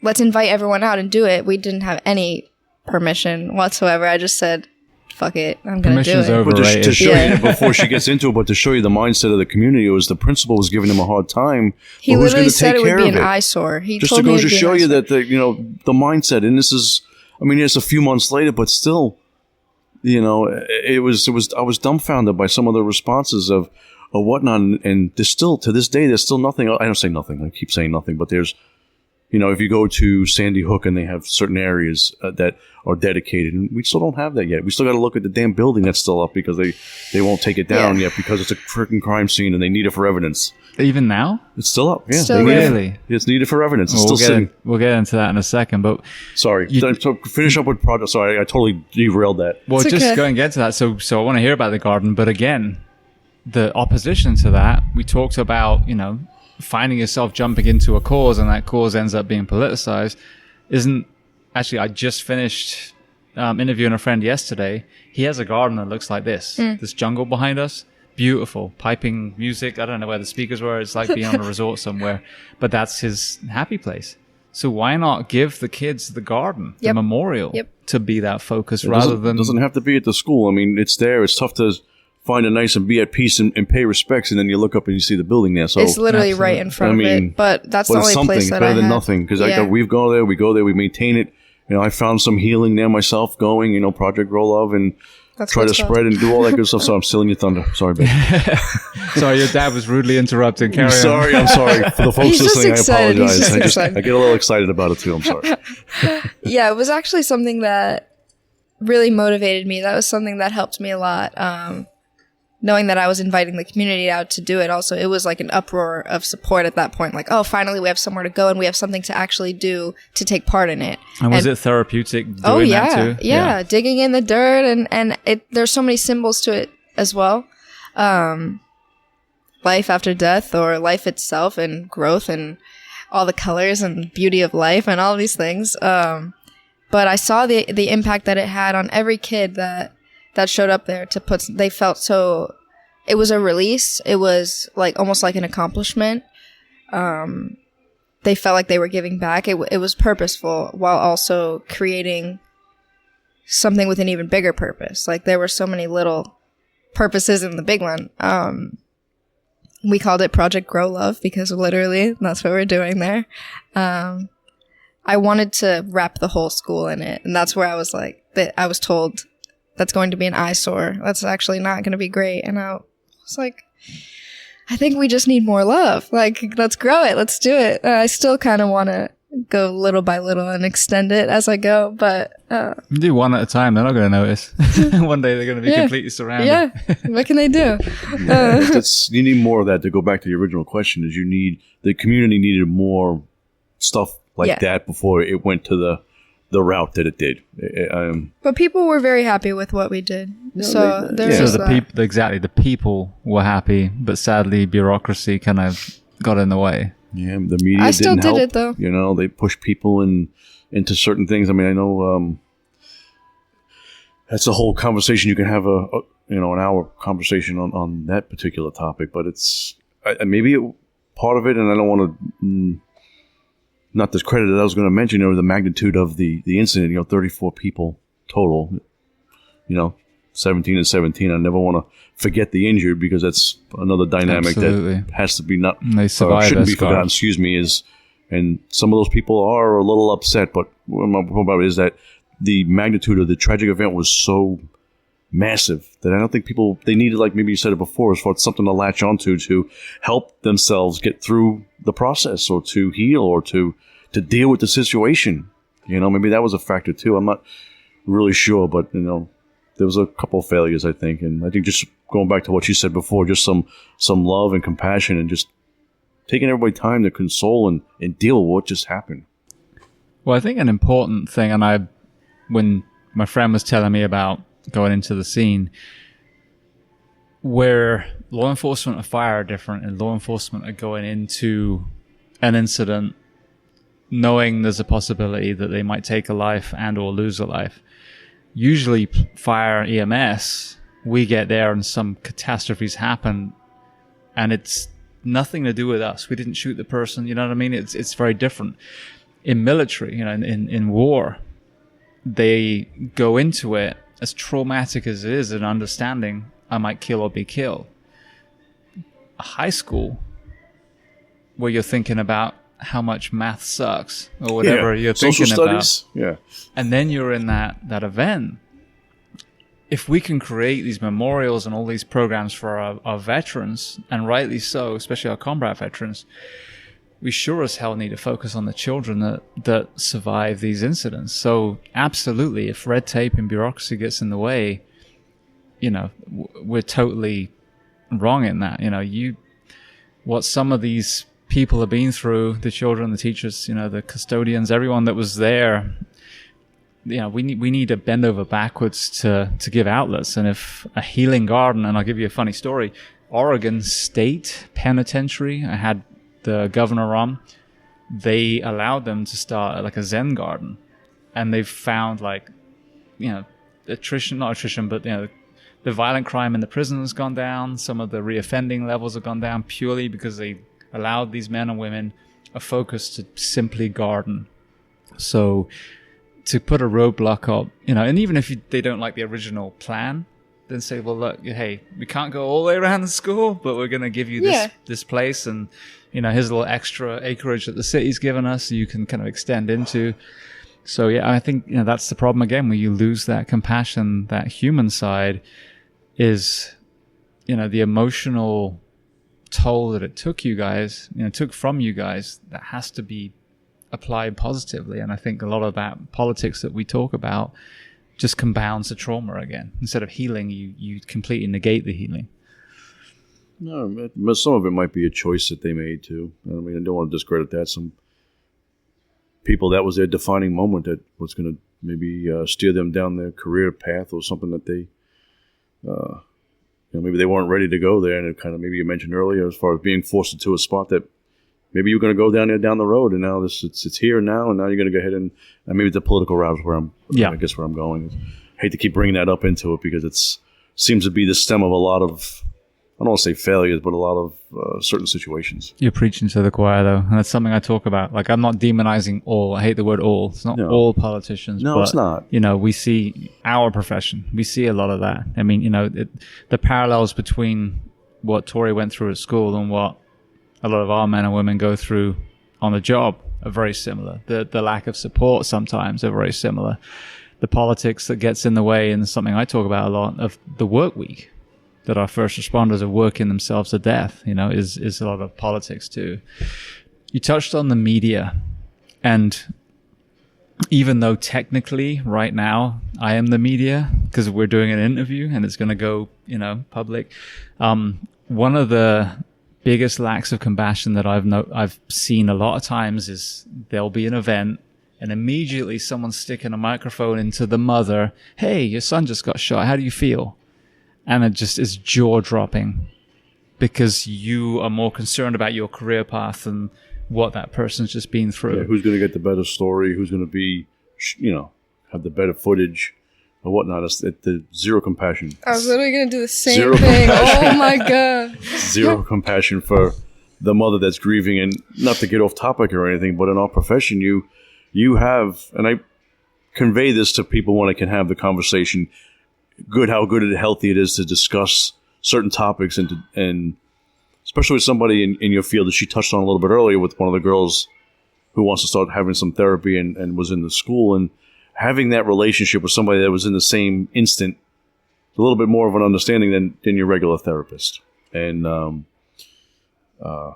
Let's invite everyone out and do it. We didn't have any permission whatsoever. I just said, fuck it. I'm going to do it. Overrated. But to show you, before she gets into it, but to show you the mindset of the community, it was the principal was giving him a hard time. He literally said it would be an it? eyesore. He just told to me go to show you that the mindset, and this is, I mean, it's a few months later, but still, it was. I was dumbfounded by some of the responses of whatnot, and there's still to this day, there's still nothing. I don't say nothing. I keep saying nothing, but there's, if you go to Sandy Hook and they have certain areas that are dedicated, and we still don't have that yet. We still got to look at the damn building that's still up because they won't take it down yet because it's a freaking crime scene and they need it for evidence. Even now? It's still up. Yeah, Still really? It's needed for evidence. It's Well, still sitting. we'll get into that in a second, but Sorry. So finish up with project. Sorry, I totally derailed that. well, It's just okay. go and get to that. So I want to hear about the garden, but again, the opposition to that, we talked about, finding yourself jumping into a cause and that cause ends up being politicized. Actually, I just finished interviewing a friend yesterday. He has a garden that looks like this jungle behind us. Beautiful piping music. I don't know where the speakers were. It's like being on a resort somewhere, but that's his happy place. So why not give the kids the garden, the memorial, to be that focus rather than... It doesn't have to be at the school. I mean, it's there. It's tough to find a nice and be at peace and pay respects, and then you look up and you see the building there. So It's literally right in front of it, but that's the it's only something. place It's that better I than have. nothing because Yeah. we go there, we maintain it. I found some healing there myself going, Project Grow Love, and That's try what to it's called. spread and do all that good stuff. So I'm stealing your thunder. Sorry, babe. Sorry, your dad was rudely interrupted. Carry on. I'm sorry. For the folks He's just listening, I excited. He's apologize. just excited. I get a little excited about it too. I'm sorry. Yeah, it was actually something that really motivated me. That was something that helped me a lot. Knowing that I was inviting the community out to do it also, it was like an uproar of support at that point. Like, oh, finally we have somewhere to go and we have something to actually do to take part in it. And was it therapeutic doing that too? Yeah, digging in the dirt and there's so many symbols to it as well. Life after death or life itself and growth and all the colors and beauty of life and all these things. But I saw the impact that it had on every kid that showed up there they felt so, it was a release. It was like almost like an accomplishment. They felt like they were giving back. It was purposeful while also creating something with an even bigger purpose. Like there were so many little purposes in the big one. We called it Project Grow Love because literally that's what we're doing there. I wanted to wrap the whole school in it. And that's where I was like, I was told that's going to be an eyesore. That's actually not going to be great. And I was like, I think we just need more love. Like, let's grow it. Let's do it. I still kind of want to go little by little and extend it as I go. But You do one at a time. They're not going to notice. One day they're going to be completely surrounded. yeah, what can they do? You need more of that. To go back to the original question, is the community needed more stuff like that before it went to the route that it did. But people were very happy with what we did. So there's So that. the people were happy, but sadly bureaucracy kind of got in the way. Yeah, the media I still didn't did help. it, though. They push people into certain things. I mean, I know that's a whole conversation. You can have an hour conversation on that particular topic, but it's maybe part of it, and I don't want to not discredit it. I was going to mention, the magnitude of the incident. 34 people total. 17 and 17. I never want to forget the injured because that's another dynamic that has to be not shouldn't be forgotten. Excuse me. And some of those people are a little upset, but what I'm talking about is that the magnitude of the tragic event was so massive that I don't think they needed, like maybe you said it before, as far as something to latch onto to help themselves get through the process or to heal or to to deal with the situation. Maybe that was a factor too. I'm not really sure, but there was a couple of failures, I think. And I think just going back to what you said before, just some love and compassion and just taking everybody time to console and deal with what just happened. Well, I think an important thing, and when my friend was telling me about going into the scene, where law enforcement and fire are different, and law enforcement are going into an incident knowing there's a possibility that they might take a life and or lose a life. Usually fire EMS, we get there and some catastrophes happen and it's nothing to do with us. We didn't shoot the person, you know what I mean? It's very different. In military, in war, they go into it as traumatic as it is and understanding I might kill or be killed. A high school where you're thinking about how much math sucks or whatever you're thinking studies. about. Yeah. And then you're in that event. If we can create these memorials and all these programs for our veterans, and rightly so, especially our combat veterans, we sure as hell need to focus on the children that survive these incidents. So absolutely, if red tape and bureaucracy gets in the way, we're totally wrong in that. What some of these people have been through, the children, the teachers, the custodians, everyone that was there, we need to bend over backwards to give outlets. And if a healing garden, and I'll give you a funny story, Oregon State Penitentiary, I had the governor on, they allowed them to start like a Zen garden, and they've found not attrition, but the violent crime in the prison has gone down. Some of the reoffending levels have gone down purely because they allowed these men and women a focus to simply garden. So to put a roadblock up, and even if they don't like the original plan, then say, well, look, hey, we can't go all the way around the school, but we're going to give you this place, and here's a little extra acreage that the city's given us, so you can kind of extend into. So yeah, I think that's the problem again, where you lose that compassion, that human side, is the emotional toll that it took you guys, took from you guys, that has to be applied positively. And I think a lot of that politics that we talk about just compounds the trauma again. Instead of healing, you completely negate the healing. No, but some of it might be a choice that they made too. I don't want to discredit that. Some people, that was their defining moment that was going to maybe steer them down their career path, or something that they maybe they weren't ready to go there. And it kind of, maybe you mentioned earlier, as far as being forced into a spot that maybe you're going to go down there down the road, and now it's here now, and now you're going to go ahead and maybe the political route is where I guess where I'm going. I hate to keep bringing that up into it because it seems to be the stem of a lot of, I don't want to say failures, but a lot of certain situations. You're preaching to the choir, though, and that's something I talk about. Like, I'm not demonizing all. I hate the word all. It's not all politicians. No, but, it's not. We see our profession. We see a lot of that. I mean, the parallels between what Tori went through at school and what a lot of our men and women go through on the job are very similar. The lack of support sometimes are very similar. The politics that gets in the way, and something I talk about a lot, of the work week, that our first responders are working themselves to death, is a lot of politics too. You touched on the media, and even though technically right now I am the media because we're doing an interview and it's going to go, public, one of the biggest lacks of compassion that I've seen a lot of times is there'll be an event and immediately someone's sticking a microphone into the mother. Hey, your son just got shot. How do you feel? And it just is jaw-dropping because you are more concerned about your career path than what that person's just been through. Yeah, who's going to get the better story? Who's going to be, have the better footage or whatnot? It's the zero compassion. I was literally going to do the same thing. Oh, my God. Zero compassion for the mother that's grieving. And not to get off topic or anything, but in our profession, you have, and I convey this to people when I can have the conversation, how good and healthy it is to discuss certain topics, and especially with somebody in your field that she touched on a little bit earlier with one of the girls who wants to start having some therapy and was in the school, and having that relationship with somebody that was in the same instant, a little bit more of an understanding than your regular therapist. And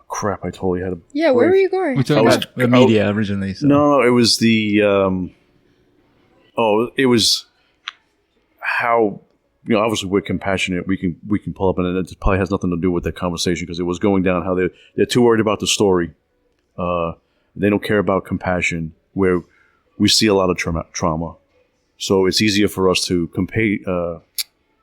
Crap, I totally had a... Yeah, where were you going? We're talking about the media originally. So. No, it was the... it was how... obviously we're compassionate. We can pull up, and it probably has nothing to do with that conversation because it was going down how they're too worried about the story. They don't care about compassion, where we see a lot of trauma. So it's easier for us to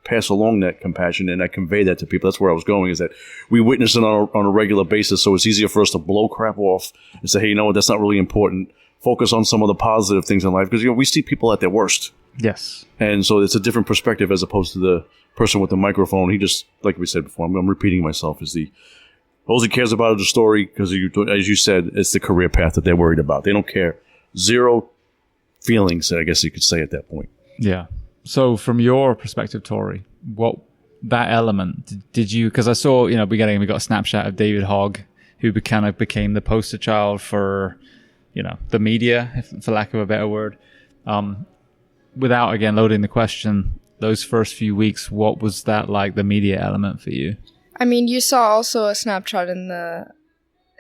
pass along that compassion, and I convey that to people. That's where I was going, is that we witness it on a regular basis, so it's easier for us to blow crap off and say, hey, you know what, that's not really important. Focus on some of the positive things in life, because we see people at their worst. Yes. And so it's a different perspective as opposed to the person with the microphone. He just, like we said before, I'm repeating myself, all he cares about is the story, because as you said, it's the career path that they're worried about. They don't care. Zero feelings, I guess you could say at that point. Yeah. So from your perspective, Tori, what that element did you, because I saw, we got a snapshot of David Hogg, who kind of became the poster child for, the media, for lack of a better word. Without, again, loading the question, those first few weeks, what was that like, the media element for you? I mean, you saw also a snapshot in the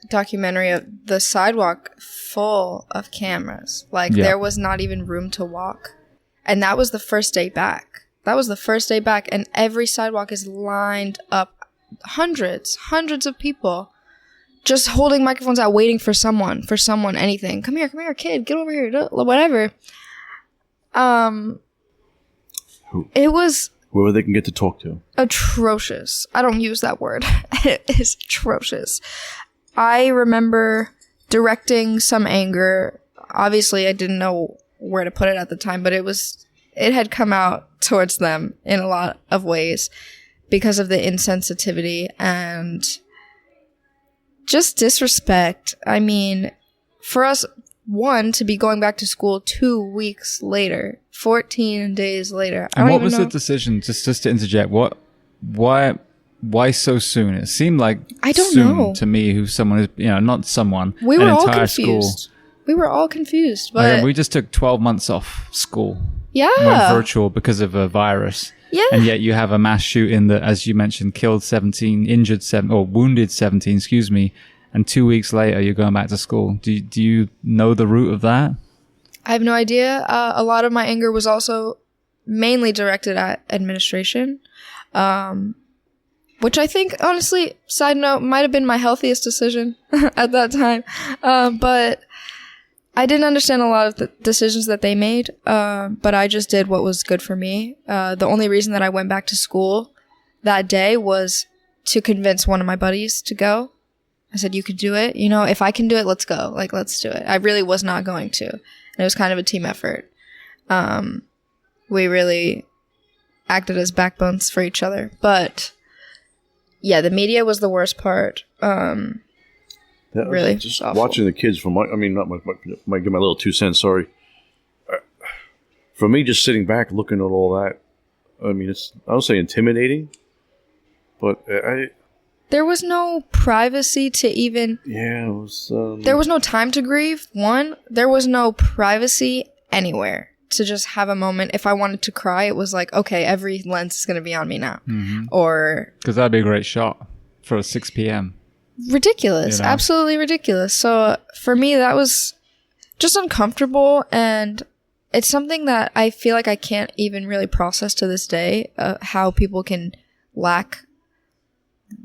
documentary of the sidewalk full of cameras. There was not even room to walk. And that was the first day back. And every sidewalk is lined up. Hundreds of people just holding microphones out, waiting for someone, anything. Come here, kid, get over here, whatever. It was... whoever they can get to talk to. Atrocious. I don't use that word. It is atrocious. I remember directing some anger. Obviously, I didn't know where to put it at the time, but it had come out towards them in a lot of ways because of the insensitivity and just disrespect. I mean, for us, one, to be going back to school 2 weeks later, 14 days later. And what was the decision, just to interject, why so soon? It seemed like I don't soon know. to me, who someone is, not someone, we were an all entire confused. school. We were all confused, but we just took 12 months off school. Yeah. Went virtual because of a virus. Yeah. And yet you have a mass shooting that, as you mentioned, killed 17, injured 7, or wounded 17, excuse me. And 2 weeks later, you're going back to school. Do you know the root of that? I have no idea. A lot of my anger was also mainly directed at administration, which I think, honestly, side note, might have been my healthiest decision at that time. But I didn't understand a lot of the decisions that they made, but I just did what was good for me. The only reason that I went back to school that day was to convince one of my buddies to go. I said, you could do it. If I can do it, let's go. Let's do it. I really was not going to. And it was kind of a team effort. We really acted as backbones for each other. But, yeah, the media was the worst part. Really just awful. Watching the kids might give my little 2 cents, sorry. For me, just sitting back looking at all that, I don't say intimidating, but there was no privacy to even... Yeah, it was... There was no time to grieve, one. There was no privacy anywhere to just have a moment. If I wanted to cry, it was like, okay, every lens is going to be on me now. Mm-hmm. Or... Because that'd be a great shot for a 6 p.m. Ridiculous. Absolutely ridiculous. So for me, that was just uncomfortable, and it's something that I feel like I can't even really process to this day, how people can lack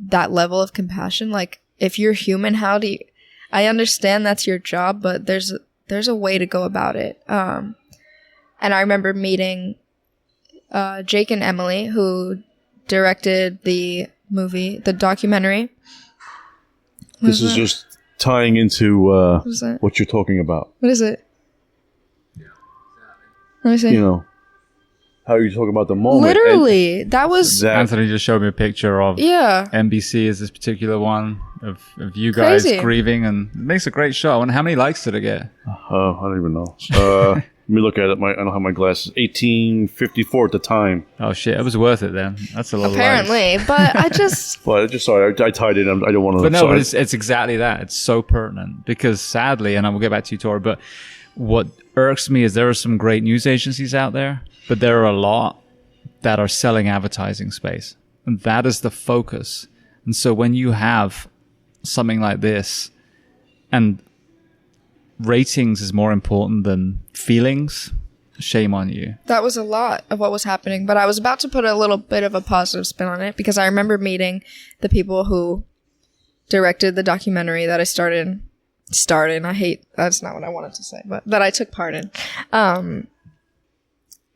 that level of compassion. If you're human, how do you... I understand that's your job, but there's a way to go about it. And I remember meeting Jake and Emily, who directed the movie, the documentary. This is just tying into what you're talking about. What is it? Let me see. How you talk about the moment. Literally, that was... Anthony just showed me a picture of NBC is this particular one of you guys grieving, and it makes a great shot. I wonder how many likes did it get? I don't even know. Let me look at it. I don't have my glasses. 1854 at the time. Oh shit, it was worth it then. That's a lot. Apparently, but I just... Well, sorry, I tied it. I don't want to... But no, but it's exactly that. It's so pertinent because sadly, and I will get back to you, Tori, but what irks me is there are some great news agencies out there, but there are a lot that are selling advertising space. And that is the focus. And so when you have something like this, and ratings is more important than feelings, shame on you. That was a lot of what was happening, but I was about to put a little bit of a positive spin on it because I remember meeting the people who directed the documentary that I started. That's not what I wanted to say, but that I took part in.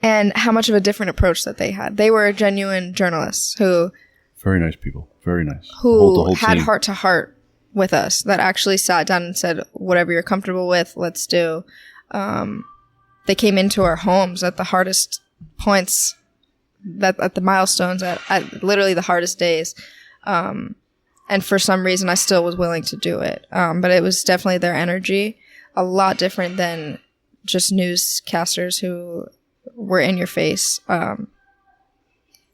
And how much of a different approach that they had. They were genuine journalists who... Very nice people. Very nice. Who had heart to heart with us, that actually sat down and said, whatever you're comfortable with, let's do. They came into our homes at the hardest points, at the milestones, at literally the hardest days. And for some reason, I still was willing to do it. But it was definitely their energy, a lot different than just newscasters who were in your face.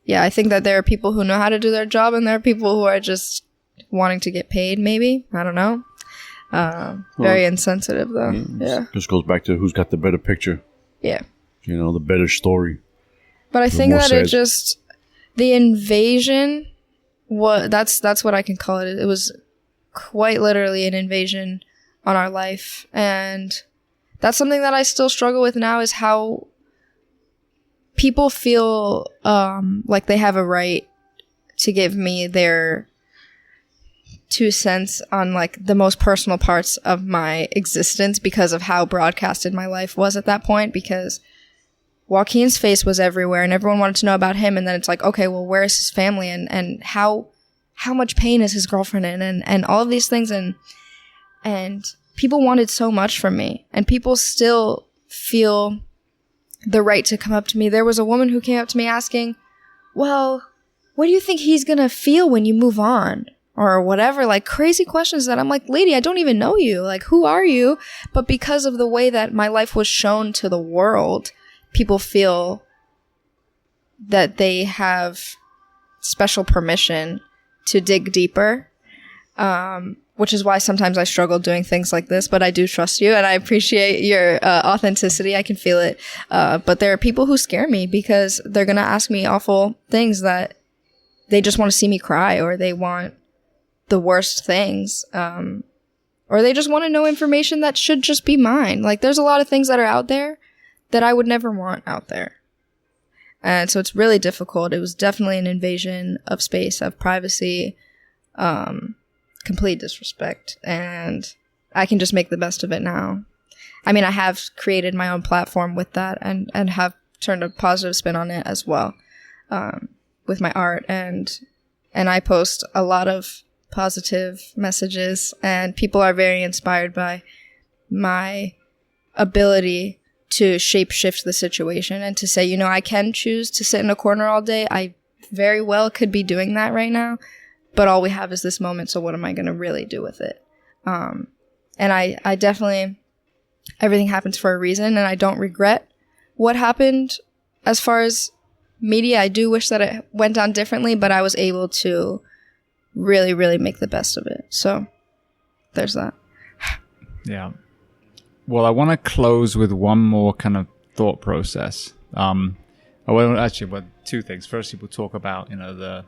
Yeah, I think that there are people who know how to do their job, and there are people who are just wanting to get paid, maybe. I don't know. Very insensitive, though. Yeah. Just goes back to who's got the better picture. Yeah. You know, the better story. But I think that it just... The invasion... That's what I can call it. It was quite literally an invasion on our life. And that's something that I still struggle with now, is how people feel like they have a right to give me their 2 cents on like the most personal parts of my existence because of how broadcasted my life was at that point, because Joaquin's face was everywhere and everyone wanted to know about him. And then it's like, okay, well, where is his family, and how much pain is his girlfriend in, and all of these things. And people wanted so much from me, and people still feel the right to come up to me. There was a woman who came up to me asking, well, what do you think he's going to feel when you move on? Or whatever, like crazy questions that I'm like, lady, I don't even know you. Like, who are you? But because of the way that my life was shown to the world, people feel that they have special permission to dig deeper, which is why sometimes I struggle doing things like this. But I do trust you, and I appreciate your authenticity. I can feel it. But there are people who scare me because they're going to ask me awful things that they just want to see me cry, or they want the worst things, or they just want to know information that should just be mine. Like, there's a lot of things that are out there that I would never want out there. And so it's really difficult. It was definitely an invasion of space, of privacy, complete disrespect. And I can just make the best of it now. I mean, I have created my own platform with that, and have turned a positive spin on it as well, with my art. And I post a lot of positive messages, and people are very inspired by my ability to shape shift the situation and to say, you know, I can choose to sit in a corner all day. I very well could be doing that right now, but all we have is this moment, so what am I going to really do with it? And I definitely, everything happens for a reason, and I don't regret what happened as far as media. I do wish that it went down differently, but I was able to really, really make the best of it. So there's that. Yeah. Well, I want to close with one more kind of thought process. Two things. First, we'll talk about, you know, the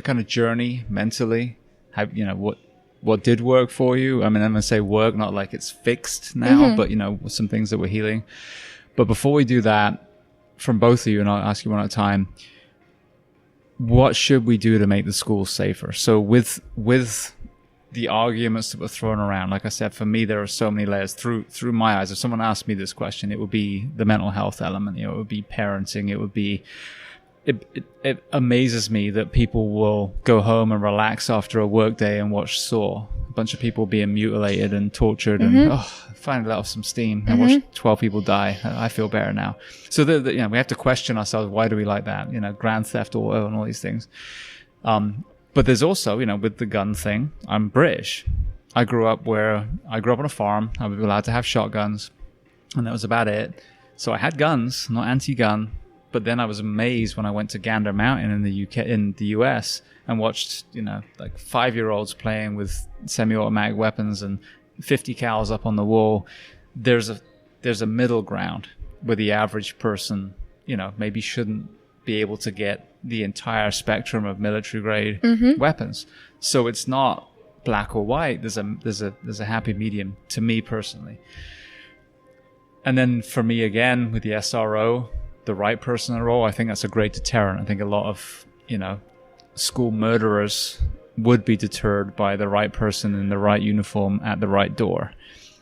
kind of journey mentally. How, you know, what did work for you? I mean, I'm going to say work, not like it's fixed now, but, you know, some things that we're healing. But before we do that, from both of you, and I'll ask you one at a time, what should we do to make the schools safer? So with the arguments that were thrown around, like I said, for me, there are so many layers through my eyes. If someone asked me this question, it would be the mental health element, you know, it would be parenting, it would be, it amazes me that people will go home and relax after a work day and watch Saw. A bunch of people being mutilated and tortured and finally let off some steam and watch 12 people die. I feel better now. So you know, we have to question ourselves, why do we like that? You know, Grand Theft Auto and all these things. But there's also, you know, with the gun thing, I'm British. I grew up on a farm. I was allowed to have shotguns, and that was about it. So I had guns, not anti-gun. But then I was amazed when I went to Gander Mountain in the US, and watched, you know, like 5-year-olds playing with semi-automatic weapons and 50 cals up on the wall. There's a middle ground where the average person, you know, maybe shouldn't be able to get the entire spectrum of military grade weapons. So it's not black or white. There's a happy medium to me personally. And then for me again with the SRO, the right person in the role, I think that's a great deterrent. I think a lot of, school murderers would be deterred by the right person in the right uniform at the right door.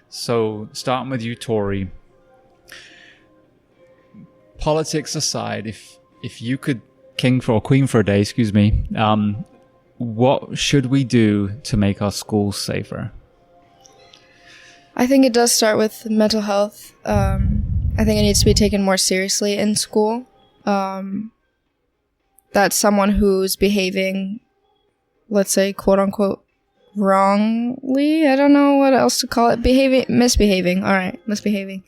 So starting with you, Tori, politics aside, if you could queen for a day, what should we do to make our schools safer? I think it does start with mental health. I think it needs to be taken more seriously in school. That someone who's behaving, let's say, quote unquote, wrongly, I don't know what else to call it, misbehaving. All right, misbehaving.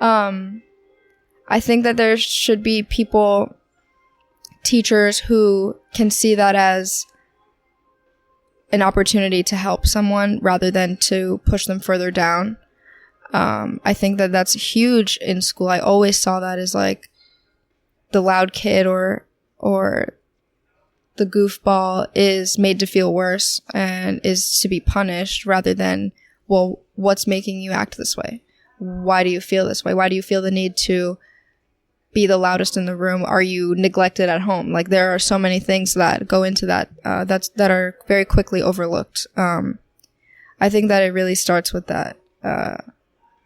I think that there should be teachers who can see that as an opportunity to help someone rather than to push them further down. I think that that's huge in school. I always saw that as like the loud kid or the goofball is made to feel worse and is to be punished rather than, well, what's making you act this way? Why do you feel this way? Why do you feel the need to be the loudest in the room? Are you neglected at home? Like, there are so many things that go into that that are very quickly overlooked. I think that it really starts with that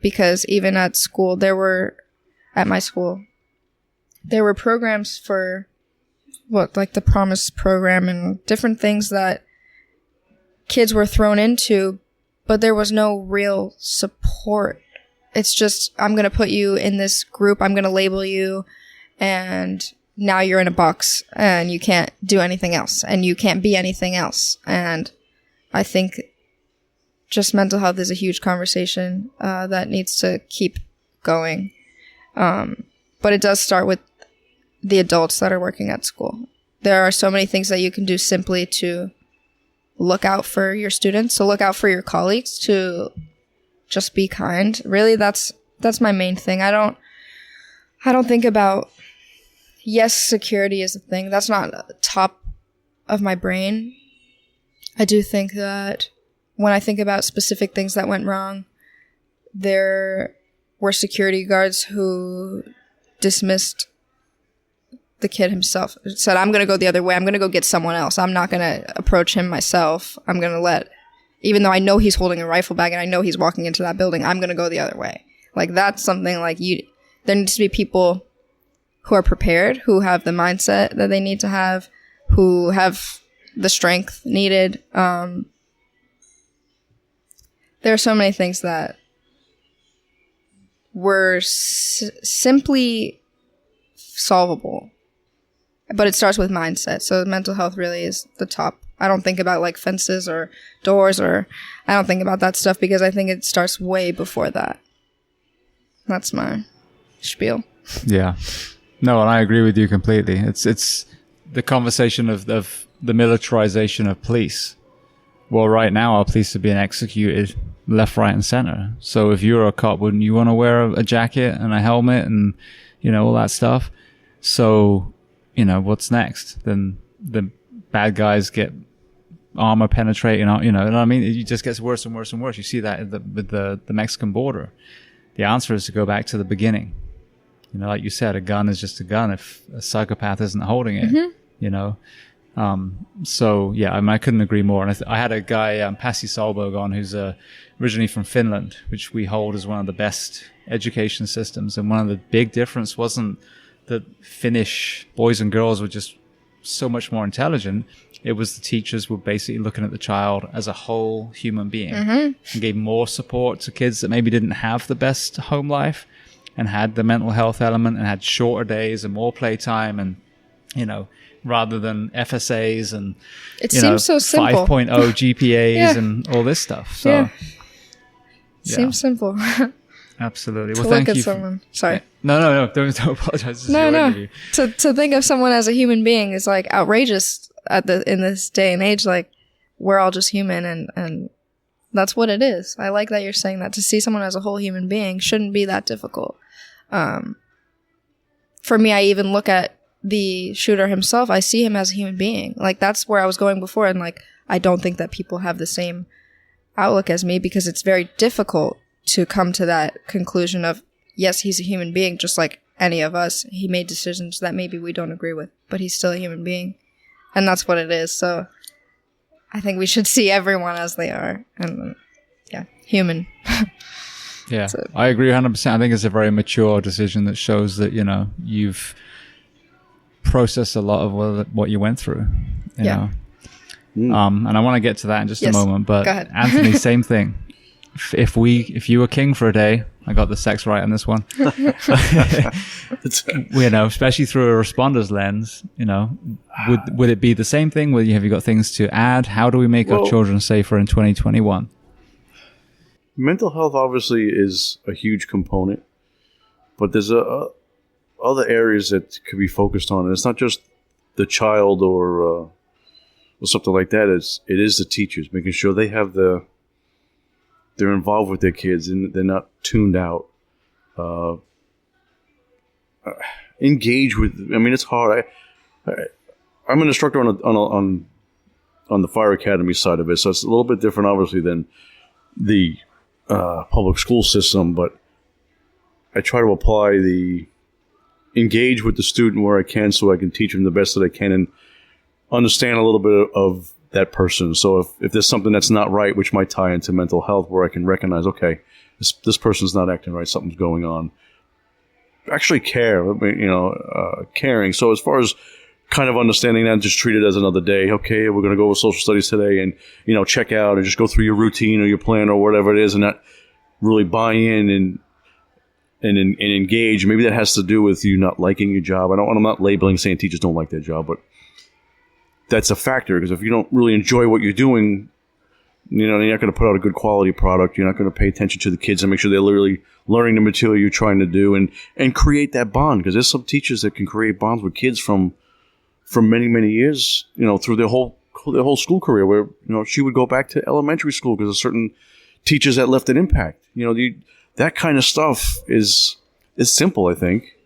because even at school, at my school, there were programs for like the Promise program and different things that kids were thrown into, but there was no real support. It's just, I'm going to put you in this group, I'm going to label you, and now you're in a box, and you can't do anything else, and you can't be anything else. And I think just mental health is a huge conversation that needs to keep going. But it does start with the adults that are working at school. There are so many things that you can do simply to look out for your students, to look out for your colleagues, to just be kind. Really, that's my main thing. I don't think about, yes, security is a thing. That's not top of my brain. I do think that when I think about specific things that went wrong, there were security guards who dismissed the kid himself, said, I'm going to go the other way. I'm going to go get someone else. I'm not going to approach him myself. I'm going to even though I know he's holding a rifle bag and I know he's walking into that building, I'm going to go the other way. Like, that's something like there needs to be people who are prepared, who have the mindset that they need to have, who have the strength needed. There are so many things that were simply solvable, but it starts with mindset. So mental health really is the top. I don't think about like fences or doors, or I don't think about that stuff because I think it starts way before that. That's my spiel. Yeah. No, and I agree with you completely. It's the conversation of the militarization of police. Well, right now our police are being executed left, right, and center. So if you're a cop, wouldn't you want to wear a jacket and a helmet and, all that stuff? So, what's next? Then the bad guys get armor penetrating, you know what I mean? It just gets worse and worse and worse. You see that with the Mexican border. The answer is to go back to the beginning. Like you said, a gun is just a gun if a psychopath isn't holding it, So, yeah, I couldn't agree more. And I had a guy, Pasi Solberg, on, who's originally from Finland, which we hold as one of the best education systems. And one of the big difference wasn't that Finnish boys and girls were just so much more intelligent. It was the teachers were basically looking at the child as a whole human being and gave more support to kids that maybe didn't have the best home life and had the mental health element and had shorter days and more playtime and, rather than FSAs and, it seems so simple. 5.0 GPAs and all this stuff. So, yeah. Seems simple. Absolutely. To well, look thank at you. No. Don't apologize. No. To think of someone as a human being is like outrageous in this day and age. Like, we're all just human, and that's what it is. I like that you're saying that. To see someone as a whole human being shouldn't be that difficult. For me, I even look at the shooter himself. I see him as a human being. Like, that's where I was going before, and like, I don't think that people have the same outlook as me, because it's very difficult to come to that conclusion of, yes, he's a human being just like any of us. He made decisions that maybe we don't agree with, but he's still a human being. And that's what it is. So I think we should see everyone as they are. And yeah, human. Yeah, so, I agree 100%. I think it's a very mature decision that shows that, you know, you've processed a lot of what you went through, you know. And I want to get to that in just a moment, but Anthony, same thing. If you were king for a day, I got the sex right on this one. You know, especially through a responder's lens, you know, would it be the same thing? Have you got things to add? How do we make our children safer in 2021? Mental health obviously is a huge component, but there's other areas that could be focused on. And it's not just the child or something like that. It is the teachers, making sure they have they're involved with their kids and they're not tuned out. Engage with. I mean, it's hard. I'm an instructor on the fire academy side of it, so it's a little bit different, obviously, than the public school system. But I try to apply engage with the student where I can, so I can teach them the best that I can and understand a little bit of that person. So if there's something that's not right, which might tie into mental health, where I can recognize, okay, this person's not acting right, something's going on. Actually care, caring. So as far as kind of understanding that, just treat it as another day. Okay, we're going to go with social studies today and, you know, check out and just go through your routine or your plan or whatever it is, and not really buy in and engage. Maybe that has to do with you not liking your job. I'm not labeling saying teachers don't like their job, but that's a factor, because if you don't really enjoy what you're doing, you know, you're not going to put out a good quality product. You're not going to pay attention to the kids and make sure they're literally learning the material you're trying to do and create that bond. Because there's some teachers that can create bonds with kids from many, many years, you know, through their whole school career, where, you know, she would go back to elementary school because of certain teachers that left an impact. You know, that kind of stuff is simple, I think.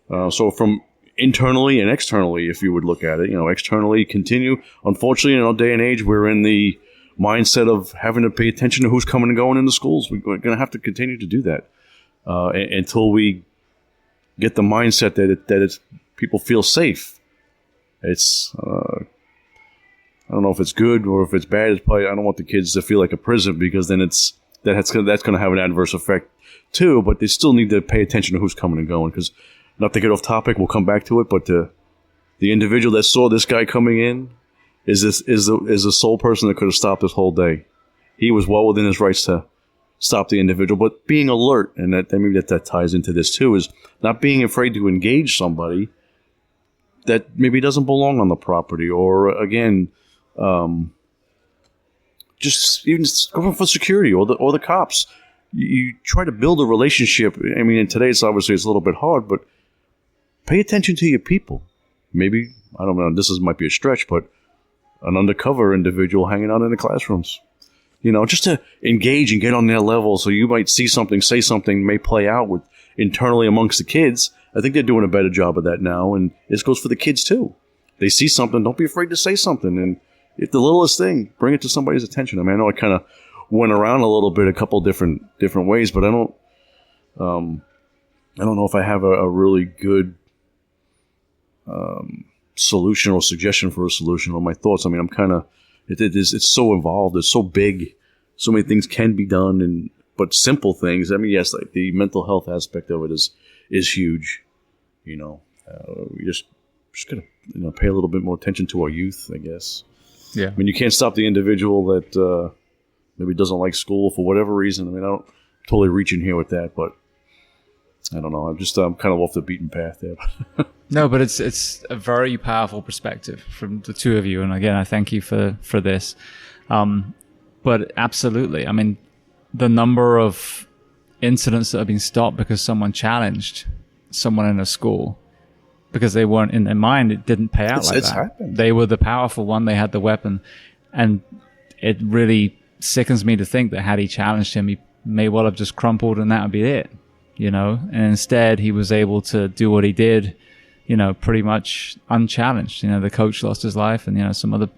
So from internally and externally, if you would look at it, you know, externally continue. Unfortunately, in our day and age, we're in the mindset of having to pay attention to who's coming and going in the schools. We're going to have to continue to do that until we get the mindset that it's people feel safe. It's I don't know if it's good or if it's bad. It's probably, I don't want the kids to feel like a prison, because then that's going to have an adverse effect too. But they still need to pay attention to who's coming and going, because, not to get off topic, we'll come back to it, but the individual that saw this guy coming in is the sole person that could have stopped this whole day. He was well within his rights to stop the individual, but being alert, and maybe that ties into this too, is not being afraid to engage somebody that maybe doesn't belong on the property, or again, just even going for security or the cops. You try to build a relationship. I mean, in today's obviously it's a little bit hard, but pay attention to your people. Maybe, I don't know, might be a stretch, but an undercover individual hanging out in the classrooms. You know, just to engage and get on their level. So you might see something, say something, may play out with internally amongst the kids. I think they're doing a better job of that now, and this goes for the kids too. They see something, don't be afraid to say something, and if the littlest thing, bring it to somebody's attention. I mean, I know I kind of went around a little bit, a couple different ways, but I don't know if I have a really good solution or suggestion for a solution, or my thoughts. I mean, I'm kind of, it's so involved, it's so big, so many things can be done, but simple things. I mean, yes, like the mental health aspect of it is huge. You know, we just gotta, you know, pay a little bit more attention to our youth, I guess. Yeah. I mean, you can't stop the individual that maybe doesn't like school for whatever reason. I mean, I don't totally reach in here with that, but I don't know. I'm kind of off the beaten path there. No, but it's a very powerful perspective from the two of you, and again, I thank you for this. But absolutely, I mean, the number of incidents that have been stopped because someone challenged someone in a school because they weren't in their mind, it didn't pay out like that. Happened. They were the powerful one, they had the weapon, and it really sickens me to think that had he challenged him, he may well have just crumpled and that would be it, you know. And instead, he was able to do what he did pretty much unchallenged. The coach lost his life, and some other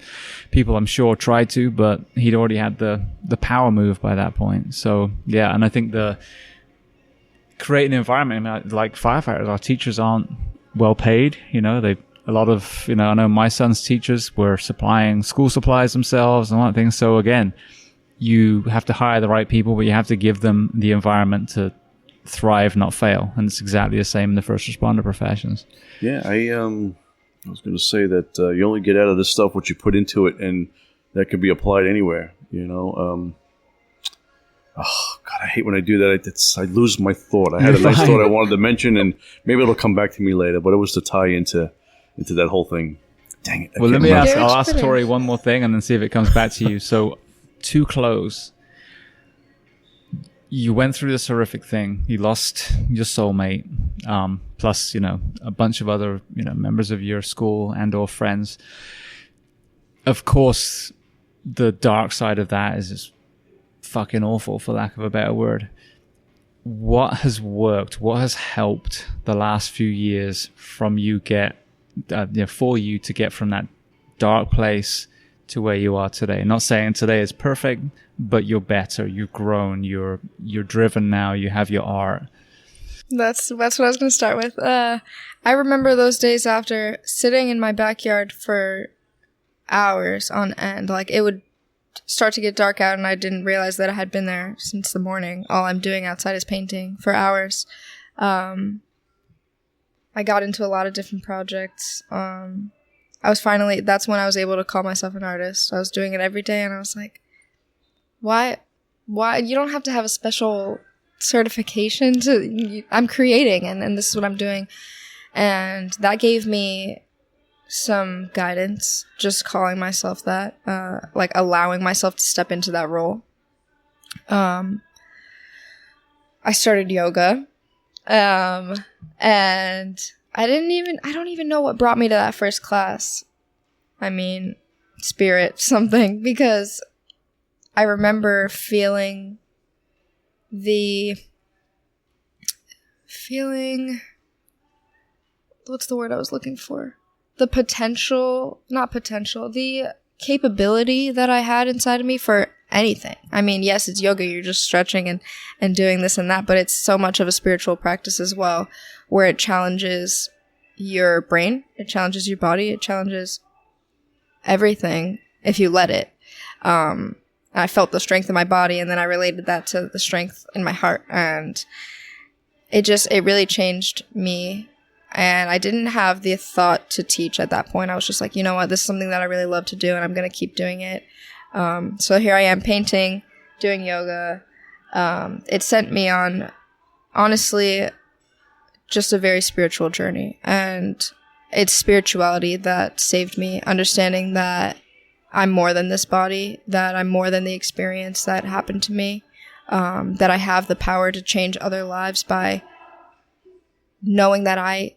people I'm sure tried to, but he'd already had the power move by that point. So yeah, and I think the creating an environment, like firefighters, our teachers aren't well paid. A lot of, I know my son's teachers were supplying school supplies themselves and all that things. So again, you have to hire the right people, but you have to give them the environment to thrive, not fail. And it's exactly the same in the first responder professions. Yeah, I was going to say that you only get out of this stuff what you put into it, and that could be applied anywhere. Oh God, I hate when I do that. I lose my thought. I had a nice thought I wanted to mention, and maybe it'll come back to me later. But it was to tie into that whole thing. Dang it! Well, I'll ask Tori one more thing, and then see if it comes back to you. So, to close, you went through this horrific thing. You lost your soulmate, plus a bunch of other members of your school and/or friends. Of course, the dark side of that is just fucking awful, for lack of a better word. What has worked? What has helped the last few years from you for you to get from that dark place to where you are today? Not saying today is perfect, but you're better. You've grown. You're driven now. You have your art. That's what I was going to start with. I remember those days after sitting in my backyard for hours on end. Like, it would start to get dark out, and I didn't realize that I had been there since the morning. All I'm doing outside is painting for hours. I got into a lot of different projects. That's when I was able to call myself an artist. I was doing it every day, and I was like, why? You don't have to have a special certification I'm creating, and this is what I'm doing. And that gave me some guidance, just calling myself that, like allowing myself to step into that role. I started yoga, and I don't even know what brought me to that first class. I mean, spirit, something, because I remember feeling what's the word I was looking for? The capability that I had inside of me for anything. I mean, yes, it's yoga, you're just stretching and doing this and that, but it's so much of a spiritual practice as well, where it challenges your brain, it challenges your body, it challenges everything if you let it. I felt the strength in my body, and then I related that to the strength in my heart, and it really changed me. And I didn't have the thought to teach at that point. I was just like, you know what, this is something that I really love to do, and I'm going to keep doing it. So here I am painting, doing yoga. It sent me on, honestly, just a very spiritual journey. And it's spirituality that saved me, understanding that I'm more than this body, that I'm more than the experience that happened to me, that I have the power to change other lives by knowing that I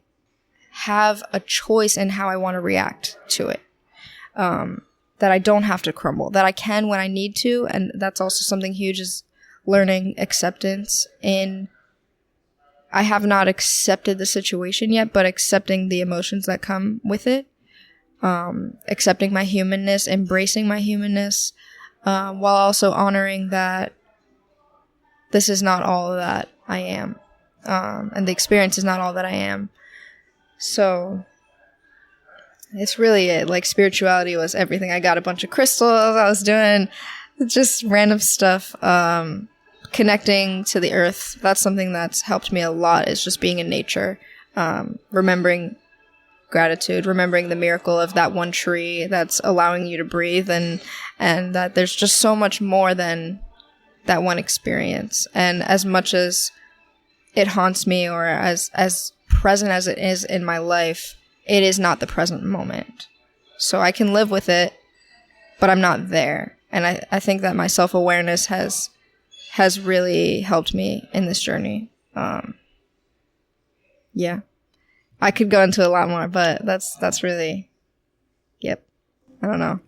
have a choice in how I want to react to it. That I don't have to crumble, that I can when I need to. And that's also something huge, is learning acceptance. I have not accepted the situation yet, but accepting the emotions that come with it. Accepting my humanness, embracing my humanness, while also honoring that this is not all that I am. And the experience is not all that I am. So it's really it. Like, spirituality was everything. I got a bunch of crystals. I was doing just random stuff. Connecting to the earth. That's something that's helped me a lot, is just being in nature. Remembering gratitude, remembering the miracle of that one tree that's allowing you to breathe, and that there's just so much more than that one experience. And as much as it haunts me, or as present as it is in my life, it is not the present moment. So I can live with it, but I'm not there. And I think that my self-awareness has really helped me in this journey. Yeah. I could go into a lot more, but that's really, yep. I don't know.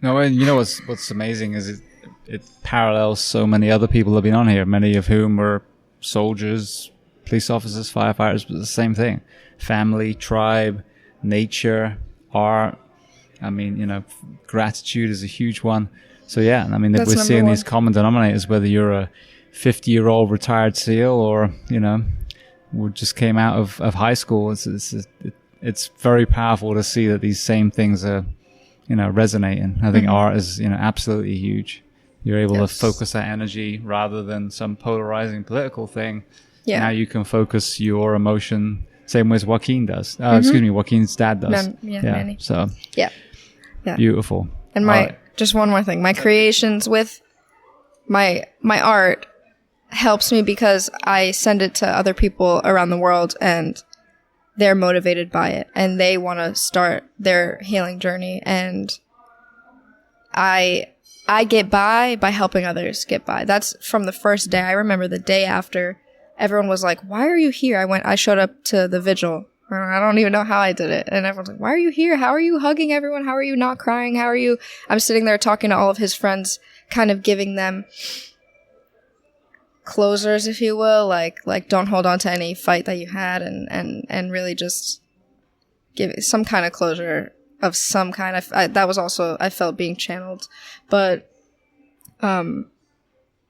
No, and you know what's amazing is it parallels so many other people that have been on here, many of whom were soldiers, police officers, firefighters, but the same thing. Family, tribe, nature, art. I mean, gratitude is a huge one. So yeah, I mean, if we're seeing these common denominators, whether you're a 50-year-old retired SEAL or, who just came out of high school, it's very powerful to see that these same things are, resonating. I think art is, absolutely huge. You're able to focus that energy rather than some polarizing political thing. Yeah. Now you can focus your emotion same way as Joaquin does. Excuse me, Joaquin's dad does. Manny. So yeah. Beautiful. And just one more thing. My creations with my art helps me because I send it to other people around the world and they're motivated by it and they want to start their healing journey. And I get by helping others get by. That's from the first day. I remember the day after everyone was like, why are you here? I showed up to the vigil. I don't even know how I did it. And everyone's like, why are you here? How are you hugging everyone? How are you not crying? How are you? I'm sitting there talking to all of his friends, kind of giving them closers, if you will, like don't hold on to any fight that you had and really just give some kind of closure of some kind. That was also, I felt being channeled. But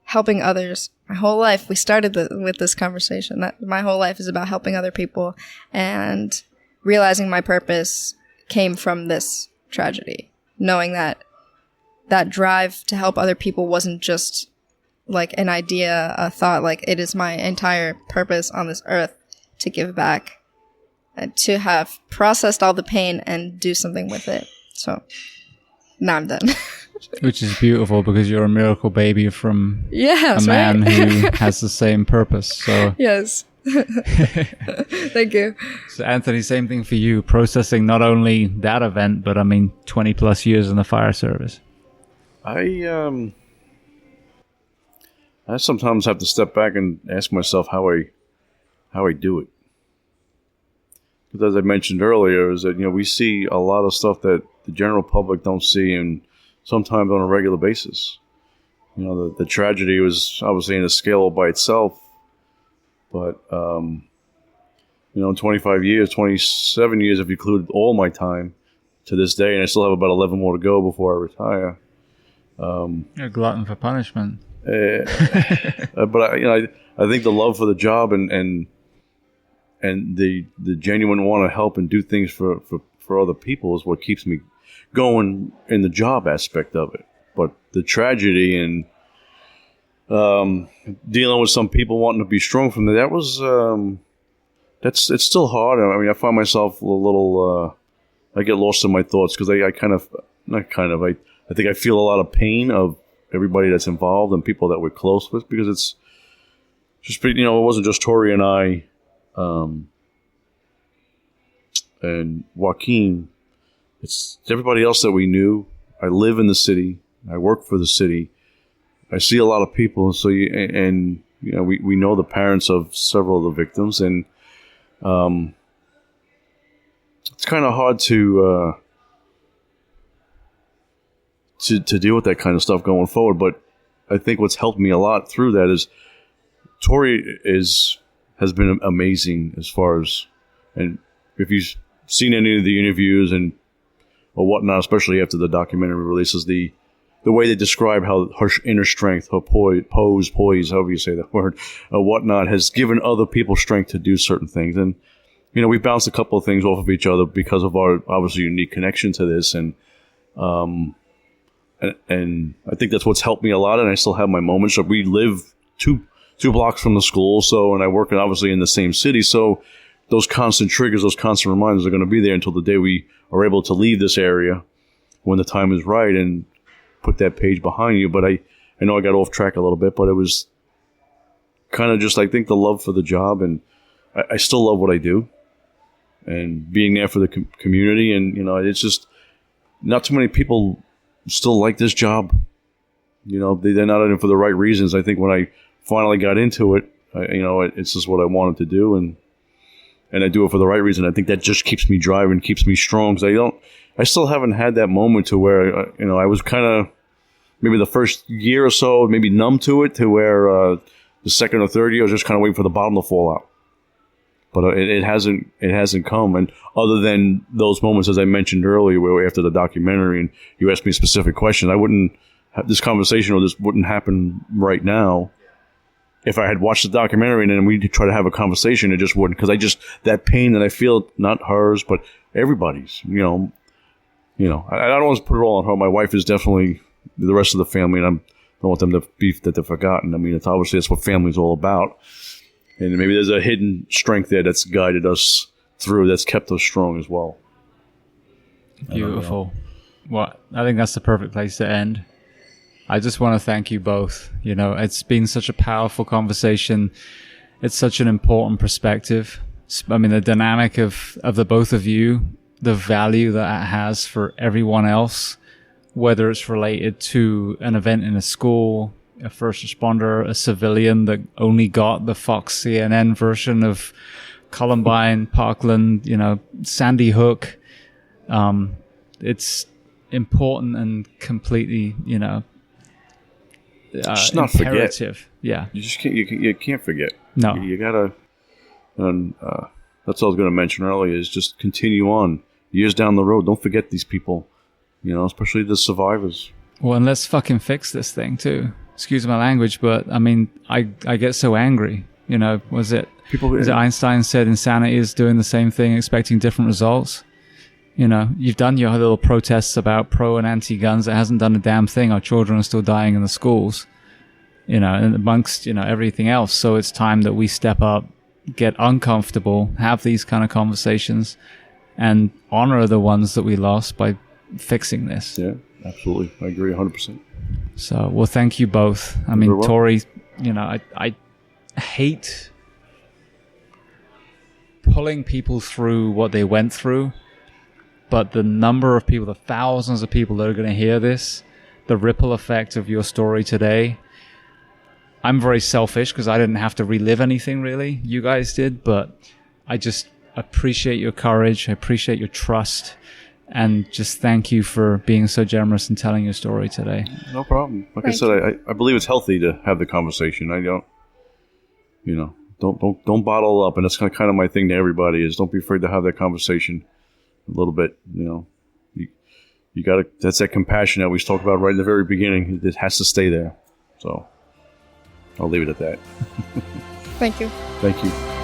helping others. My whole life, we started with this conversation, that my whole life is about helping other people, and realizing my purpose came from this tragedy. Knowing that drive to help other people wasn't just like an idea, a thought, like it is my entire purpose on this earth to give back, and to have processed all the pain and do something with it. So now I'm done. Which is beautiful because you're a miracle baby from a man who has the same purpose. So yes. Thank you. So Anthony, same thing for you, processing not only that event, but 20 plus years in the fire service. I sometimes have to step back and ask myself how I do it. Because as I mentioned earlier, is that we see a lot of stuff that the general public don't see, and sometimes on a regular basis. The tragedy was obviously in a scale by itself, but, 25 years, 27 years, if you include all my time to this day, and I still have about 11 more to go before I retire. You're a glutton for punishment. But I think the love for the job and the genuine want to help and do things for other people is what keeps me going in the job aspect of it. But the tragedy and dealing with some people wanting to be strong from that was it's still hard. I find myself a little I get lost in my thoughts because I think I feel a lot of pain of everybody that's involved and people that we're close with, because it's just it wasn't just Tori and I and Joaquin. It's everybody else that we knew. I live in the city. I work for the city. I see a lot of people. So we know the parents of several of the victims, and it's kind of hard to deal with that kind of stuff going forward. But I think what's helped me a lot through that is Tori has been amazing as far as, and if you've seen any of the interviews or whatnot, especially after the documentary releases, the way they describe how her inner strength, her poise, however you say that word, whatnot, has given other people strength to do certain things. And, we bounced a couple of things off of each other because of our obviously unique connection to this. And I think that's what's helped me a lot. And I still have my moments. So we live two blocks from the school. So, and I work obviously in the same city. So those constant triggers, those constant reminders are going to be there until the day we are able to leave this area when the time is right and put that page behind you. But I know I got off track a little bit, but it was kind of just, I think, the love for the job. And I still love what I do and being there for the community. And, it's just not too many people still like this job. They're not in it for the right reasons. I think when I finally got into it, it's just what I wanted to do. And I do it for the right reason. I think that just keeps me driving, keeps me strong. Because I still haven't had that moment to where, I was kind of, maybe the first year or so, maybe numb to it, to where the second or third year, I was just kind of waiting for the bottom to fall out. But it hasn't come. And other than those moments, as I mentioned earlier, where after the documentary and you asked me a specific question, I wouldn't have this conversation, or this wouldn't happen right now if I had watched the documentary and then we try to have a conversation. It just wouldn't, because that pain that I feel, not hers, but everybody's, I don't want to put it all on her. My wife is definitely the rest of the family, and I don't want them to be that they're forgotten. I mean, it's obviously that's what family's all about. And maybe there's a hidden strength there that's guided us through, that's kept us strong as well. Beautiful. Well, I think that's the perfect place to end. I just want to thank you both. It's been such a powerful conversation. It's such an important perspective. I mean, the dynamic of the both of you, the value that it has for everyone else, whether it's related to an event in a school, a first responder, a civilian that only got the Fox CNN version of Columbine, Parkland, Sandy Hook. It's important and completely, just not imperative. Forget. Yeah. You just can't, you can't forget. No. You gotta, and that's what I was going to mention earlier, is just continue on. Years down the road, don't forget these people, especially the survivors. Well, and let's fucking fix this thing too. Excuse my language, but I mean, I get so angry. Was it Einstein said insanity is doing the same thing, expecting different results? You've done your little protests about pro and anti-guns. It hasn't done a damn thing. Our children are still dying in the schools, and amongst, everything else. So it's time that we step up, get uncomfortable, have these kind of conversations, and honor the ones that we lost by fixing this. Yeah, absolutely. I agree 100%. So, well, thank you both. I mean, Tori, I hate pulling people through what they went through, but the number of people, the thousands of people that are going to hear this, the ripple effect of your story today. I'm very selfish because I didn't have to relive anything really. You guys did, but I just appreciate your courage. I appreciate your trust. And just thank you for being so generous and telling your story today. No problem. Like I said, I believe it's healthy to have the conversation. I don't, don't bottle up. And that's kind of my thing to everybody is don't be afraid to have that conversation a little bit. You got to, that's that compassion that we talked about right in the very beginning. It has to stay there. So I'll leave it at that. Thank you. Thank you.